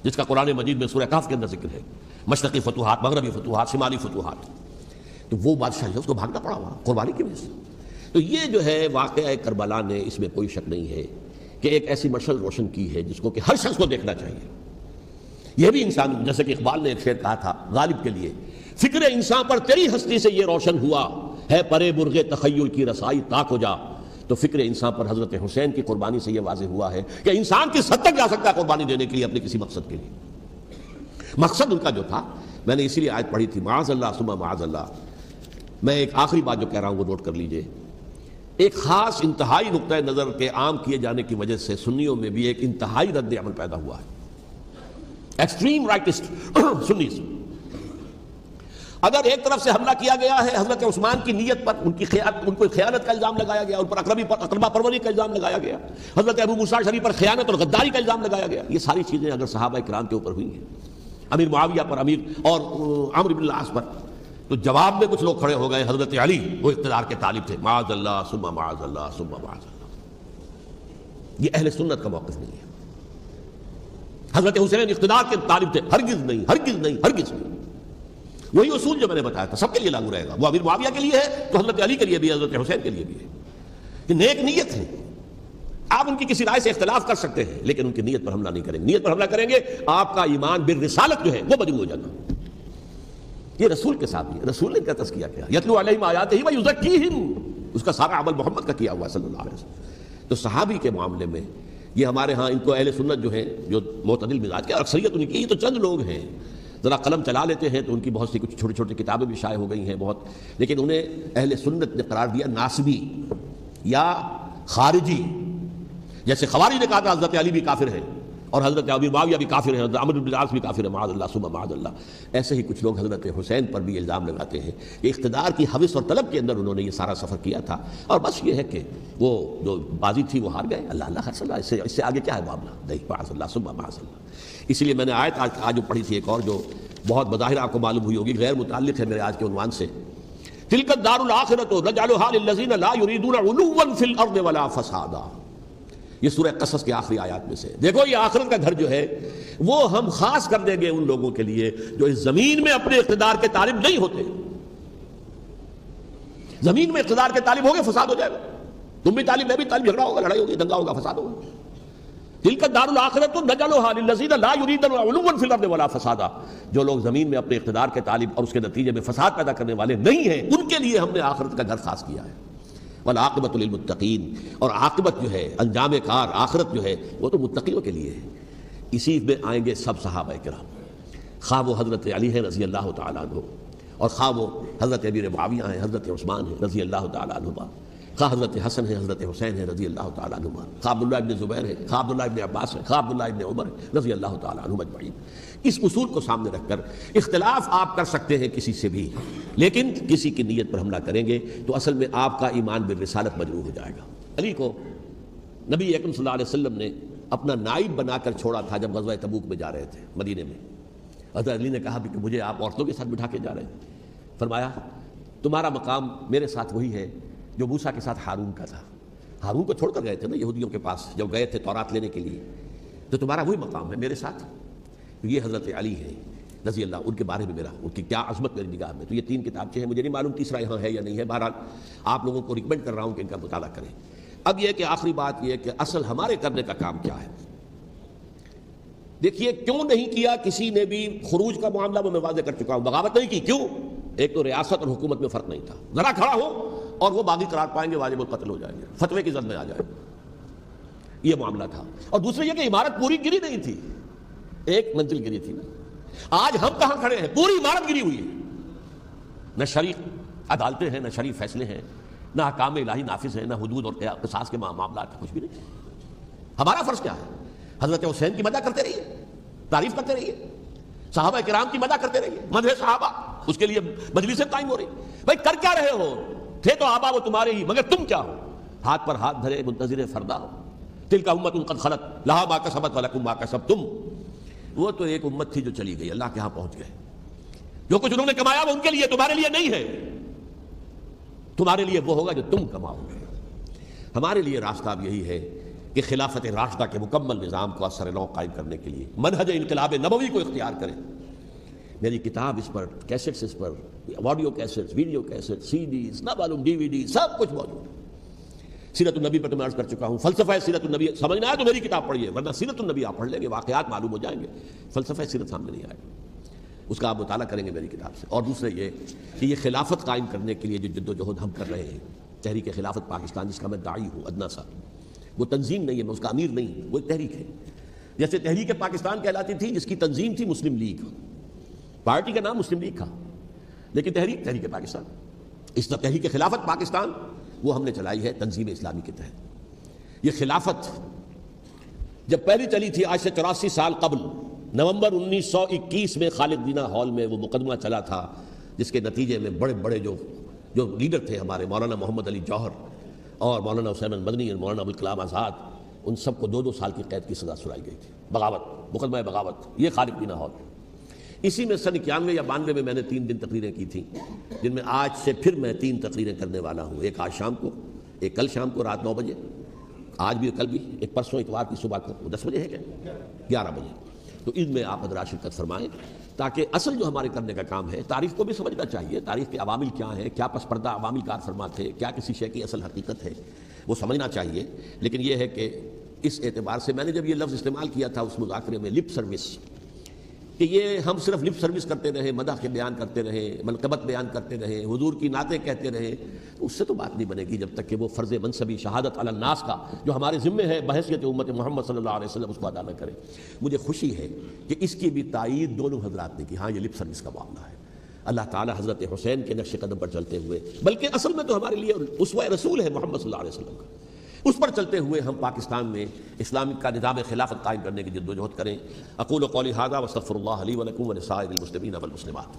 جس کا قرآن مجید میں سورہ کہف کے اندر ذکر ہے، مشرقی فتوحات، مغربی فتوحات، شمالی فتوحات۔ تو وہ بادشاہ ہے، اس کو بھاگنا پڑا وہاں قربانی کی وجہ سے۔ تو یہ جو ہے واقعہ کربلا نے، اس میں کوئی شک نہیں ہے کہ ایک ایسی مشعل روشن کی ہے جس کو کہ ہر شخص کو دیکھنا چاہیے۔ یہ بھی انسان، جیسے کہ اقبال نے ایک شعر کہا تھا غالب کے لیے، فکر انسان پر تیری ہستی سے یہ روشن ہوا ہے، پرے برغ تخیل کی رسائی تاک ہو جا۔ تو فکر انسان پر حضرت حسین کی قربانی سے یہ واضح ہوا ہے کہ انسان کس حد تک جا سکتا ہے قربانی دینے کے لیے اپنے کسی مقصد کے لیے۔ مقصد ان کا جو تھا، میں نے اسی لیے آیت پڑھی تھی، معاذ اللہ ثم معاذ اللہ۔ میں ایک آخری بات جو کہہ رہا ہوں وہ نوٹ کر لیجئے، ایک خاص انتہائی نقطۂ نظر کے عام کیے جانے کی وجہ سے سنیوں میں بھی ایک انتہائی رد عمل پیدا ہوا ہے، ایکسٹریم رائٹسٹ سنیز۔ اگر ایک طرف سے حملہ کیا گیا ہے حضرت عثمان کی نیت پر، ان کو خیانت کا الزام لگایا گیا، ان پر اقربا پروری کا الزام لگایا گیا، حضرت ابو موسیٰ شریف پر خیانت اور غداری کا الزام لگایا گیا، یہ ساری چیزیں اگر صحابہ کرام کے اوپر ہوئی ہیں امیر معاویہ پر، امیر اور عمرو بن العاص پر. تو جواب میں کچھ لوگ کھڑے ہو گئے. حضرت علی وہ اقتدار کے طالب تھے، معاذ اللہ ثم معاذ اللہ ثم معاذ اللہ. یہ اہل سنت کا موقف نہیں ہے. حضرت حسین اقتدار کے طالب تھے، ہرگز نہیں ہرگز نہیں ہرگز نہیں. وہی اصول جو میں نے بتایا تھا سب کے لیے لاگو رہے گا. وہ امیر معاویہ کے لیے ہے تو حضرت علی کے لیے بھی، حضرت حسین کے لیے بھی ہے. کہ نیک نیت ہے، آپ ان کی کسی رائے سے اختلاف کر سکتے ہیں لیکن ان کی نیت پر حملہ نہیں کریں گے. نیت پر حملہ کریں گے آپ کا ایمان بالرسالت جو ہے وہ مجروح ہو جانا. یہ رسول کے ساتھ بھی ہے. رسول نے کیا تزکیہ کیا، یتلو علیہم آیاتہ ویزکیہم، اس کا سارا عمل محمد کا کیا ہوا صلی اللہ علیہ وسلم. تو صحابی کے معاملے میں یہ ہمارے ہاں ان کو اہل سنت جو ہیں جو معتدل مزاج کے، اکثریت ان کی، یہ تو چند لوگ ہیں ذرا قلم چلا لیتے ہیں تو ان کی بہت سی کچھ چھوٹی چھوٹی کتابیں بھی شائع ہو گئی ہیں بہت، لیکن انہیں اہل سنت نے قرار دیا ناسبی یا خارجی. جیسے خوارج نے کہا تھا حضرت علی بھی کافر ہیں اور حضرت ابی معاویہ بھی کافر ہیں، حضرت عمرو بن العاص بھی کافر ہیں، معاذ اللہ ثم معاذ اللہ. ایسے ہی کچھ لوگ حضرت حسین پر بھی الزام لگاتے ہیں کہ اقتدار کی ہوس اور طلب کے اندر انہوں نے یہ سارا سفر کیا تھا اور بس یہ ہے کہ وہ جو بازی تھی وہ ہار گئے. اللہ اللہ صلی اللہ، اس سے آگے کیا ہے معاملہ؟ نہیں، معاذ اللہ ثم معاذ اللہ. اس لیے میں نے آیت آج جو پڑھی تھی ایک اور جو بہت بظاہر آپ کو معلوم ہوئی ہوگی، غیر متعلق ہے میرے آج کے عنوان سے. تلک الدار الآخرۃ نجعلھا للذین لا یریدون علوا فی الارض ولا فسادا. یہ سورہ قصص کی آخری آیات میں سے. دیکھو یہ آخرت کا گھر جو ہے وہ ہم خاص کر دیں گے ان لوگوں کے لیے جو اس زمین میں اپنے اقتدار کے طالب نہیں ہوتے. زمین میں اقتدار کے طالب ہوگے فساد ہو جائے گا. تم بھی طالب، میں بھی طالب، جھگڑا ہوگا، لڑائی ہوگی، دنگا ہوگا، فساد ہوگا. تلک الدار الآخرۃ نجعلھا للذین لا یریدون علوا فی الارض ولا فسادا. جو لوگ زمین میں اپنے اقتدار کے طالب اور اس کے نتیجے میں فساد پیدا کرنے والے نہیں ہیں ان کے لیے ہم نے آخرت کا گھر خاص کیا ہے. والعاقبۃ للمتقین، اور عاقبت جو ہے، انجام کار، آخرت جو ہے وہ تو متقیوں کے لیے ہے. اسی میں آئیں گے سب صحابہ کرام، خواہ وہ حضرت علی ہیں رضی اللہ تعالیٰ عنہ، اور خواہ وہ حضرت امیر معاویہ ہیں، حضرت عثمان ہیں رضی اللہ تعالیٰ عنہما، خواہ حضرت حسن ہیں، حضرت حسین ہیں رضی اللہ تعالیٰ عنہما، خواہ عبداللہ ابن زبیر ہیں، خواہ عبداللہ ابن عباس ہیں، خواہ عبداللہ ابن عمر ہیں رضی اللہ تعالیٰ عنہم اجمعین. اس اصول کو سامنے رکھ کر اختلاف آپ کر سکتے ہیں کسی سے بھی، لیکن کسی کی نیت پر حملہ کریں گے تو اصل میں آپ کا ایمان بالرسالت مجروح ہو جائے گا. علی کو نبی اکرم صلی اللہ علیہ وسلم نے اپنا نائب بنا کر چھوڑا تھا جب غزوہ تبوک میں جا رہے تھے مدینے میں. حضرت علی نے کہا کہ مجھے آپ عورتوں کے ساتھ بٹھا کے جا رہے ہیں. فرمایا تمہارا مقام میرے ساتھ وہی ہے جو موسیٰ کے ساتھ ہارون کا تھا. ہارون کو چھوڑ کر گئے تھے نا یہودیوں کے پاس جب گئے تھے تورات لینے کے لیے، تو تمہارا وہی مقام ہے میرے ساتھ. یہ حضرت علی ہے رضی اللہ، ان کے بارے میں میرا، ان کی کیا عظمت میری نگاہ میں. تو یہ 3 کتابچے ہیں، مجھے نہیں معلوم تیسرا یہاں ہے یا نہیں ہے. بہرحال آپ لوگوں کو ریکمینڈ کر رہا ہوں کہ ان کا مطالعہ کریں. اب یہ کہ آخری بات یہ کہ اصل ہمارے کرنے کا کام کیا ہے. دیکھیے کیوں نہیں کیا کسی نے بھی خروج کا معاملہ میں واضح کر چکا ہوں، بغاوت نہیں کی. کیوں؟ ایک تو ریاست اور حکومت میں فرق نہیں تھا. ذرا کھڑا ہو اور وہ باغی قرار پائیں گے، واجب القتل ہو جائیں گے، فتوے کی زد میں آ جائے، یہ معاملہ تھا. اور دوسرے یہ کہ عمارت پوری گری نہیں تھی، ایک منزل گری تھی نا. آج ہم کہاں کھڑے ہیں؟ پوری عمارت گری ہوئی ہے. نہ شرعی عدالتیں ہیں، نہ شرعی فیصلے ہیں، نہ احکام الہی نافذ ہیں، نہ حدود اور قصاص کے معاملات، کچھ بھی نہیں. ہمارا فرض کیا ہے؟ حضرت حسین کی مدح کرتے رہیے، تعریف کرتے رہیے، صحابہ کرام کی مدح کرتے رہیے، مدح صحابہ، اس کے لیے مجلسیں قائم ہو رہی. بھائی کر کیا رہے ہو؟ تھے تو آبا وہ تمہارے ہی، مگر تم کیا ہو؟ ہاتھ پر ہاتھ دھرے منتظر فردا ہو. تلک امۃ قد خلت لہا ما کسبت ولکم ما کسبتم. وہ تو ایک امت تھی جو چلی گئی، اللہ کے ہاں پہنچ گئے. جو کچھ انہوں نے کمایا وہ ان کے لیے، تمہارے لیے نہیں ہے. تمہارے لیے وہ ہوگا جو تم کماؤ گے. ہمارے لیے راستہ اب یہی ہے کہ خلافت راشدہ کے مکمل نظام کو اثر نو قائم کرنے کے لیے منہج انقلاب نبوی کو اختیار کریں. میری کتاب اس پر، کیسٹس اس پر، آڈیو کیسٹس، ویڈیو کیسٹس، سی ڈیز، نہ معلوم ڈی وی ڈی، سب کچھ موجود ہے. سیرت النبی پر تو میں عرض کر چکا ہوں. فلسفہ سیرت النبی سمجھنا ہے تو میری کتاب پڑھیے، ورنہ سیرت النبی آپ پڑھ لیں گے، واقعات معلوم ہو جائیں گے، فلسفہ سیرت سامنے نہیں آئے گا. اس کا آپ مطالعہ کریں گے میری کتاب سے. اور دوسرے یہ کہ یہ خلافت قائم کرنے کے لیے جو جد و جہد ہم کر رہے ہیں، تحریک خلافت پاکستان جس کا میں داعی ہوں ادنا سا، وہ تنظیم نہیں ہے، میں اس کا امیر نہیں، وہ ایک تحریک ہے. جیسے تحریک پاکستان کہلاتی تھی، جس کی تنظیم تھی مسلم لیگ، پارٹی کا نام مسلم لیگ تھا، لیکن تحریک پاکستان. اس طرح تحریک خلافت پاکستان وہ ہم نے چلائی ہے تنظیم اسلامی کے تحت. یہ خلافت جب پہلی چلی تھی آج سے 84 سال قبل، نومبر 1921 میں خالد دینا ہال میں وہ مقدمہ چلا تھا، جس کے نتیجے میں بڑے بڑے جو لیڈر تھے ہمارے، مولانا محمد علی جوہر اور مولانا حسین مدنی اور مولانا ابوالکلام آزاد، ان سب کو 2 سال کی قید کی سزا سنائی گئی تھی. بغاوت، مقدمہ بغاوت، یہ خالد دینا ہال. اسی میں سن 91 یا 92 میں میں نے 3 دن تقریریں کی تھیں، جن میں آج سے پھر میں 3 تقریریں کرنے والا ہوں، ایک آج شام کو، ایک کل شام کو رات 9 بجے، آج بھی کل بھی، ایک پرسوں اتوار کی صبح کو 10 بجے ہے کیا 11 بجے۔ تو ان میں آپ حضرات شرکت فرمائیں تاکہ اصل جو ہمارے کرنے کا کام ہے، تاریخ کو بھی سمجھنا چاہیے، تاریخ کے عوامل کیا ہیں، کیا پس پردہ عوامل کار فرما تھے، کیا کسی شے کی اصل حقیقت ہے، وہ سمجھنا چاہیے۔ لیکن یہ ہے کہ اس اعتبار سے میں نے جب یہ لفظ استعمال کیا تھا اس مذاکرے میں، لپ سروس، کہ یہ ہم صرف لپ سروس کرتے رہے، مدح کے بیان کرتے رہے، منقبت بیان کرتے رہے، حضور کی نعتیں کہتے رہے، تو اس سے تو بات نہیں بنے گی جب تک کہ وہ فرض منصبی شہادت علی الناس کا جو ہمارے ذمے ہے بحیثیت امت محمد صلی اللہ علیہ وسلم اس کو ادا نہ کرے۔ مجھے خوشی ہے کہ اس کی بھی تائید دونوں حضرات نے کی، ہاں یہ لپ سروس کا معاملہ ہے۔ اللہ تعالیٰ حضرت حسین کے نقش قدم پر چلتے ہوئے، بلکہ اصل میں تو ہمارے لیے اسوہ رسول ہے محمد صلی اللہ علیہ وسلم کا، اس پر چلتے ہوئے ہم پاکستان میں اسلام کا نظام خلافت قائم کرنے کی جدوجہد کریں۔ اقول قولی ھذا واستغفر اللہ لی ولکم ولسائر المسلمین والمسلمات۔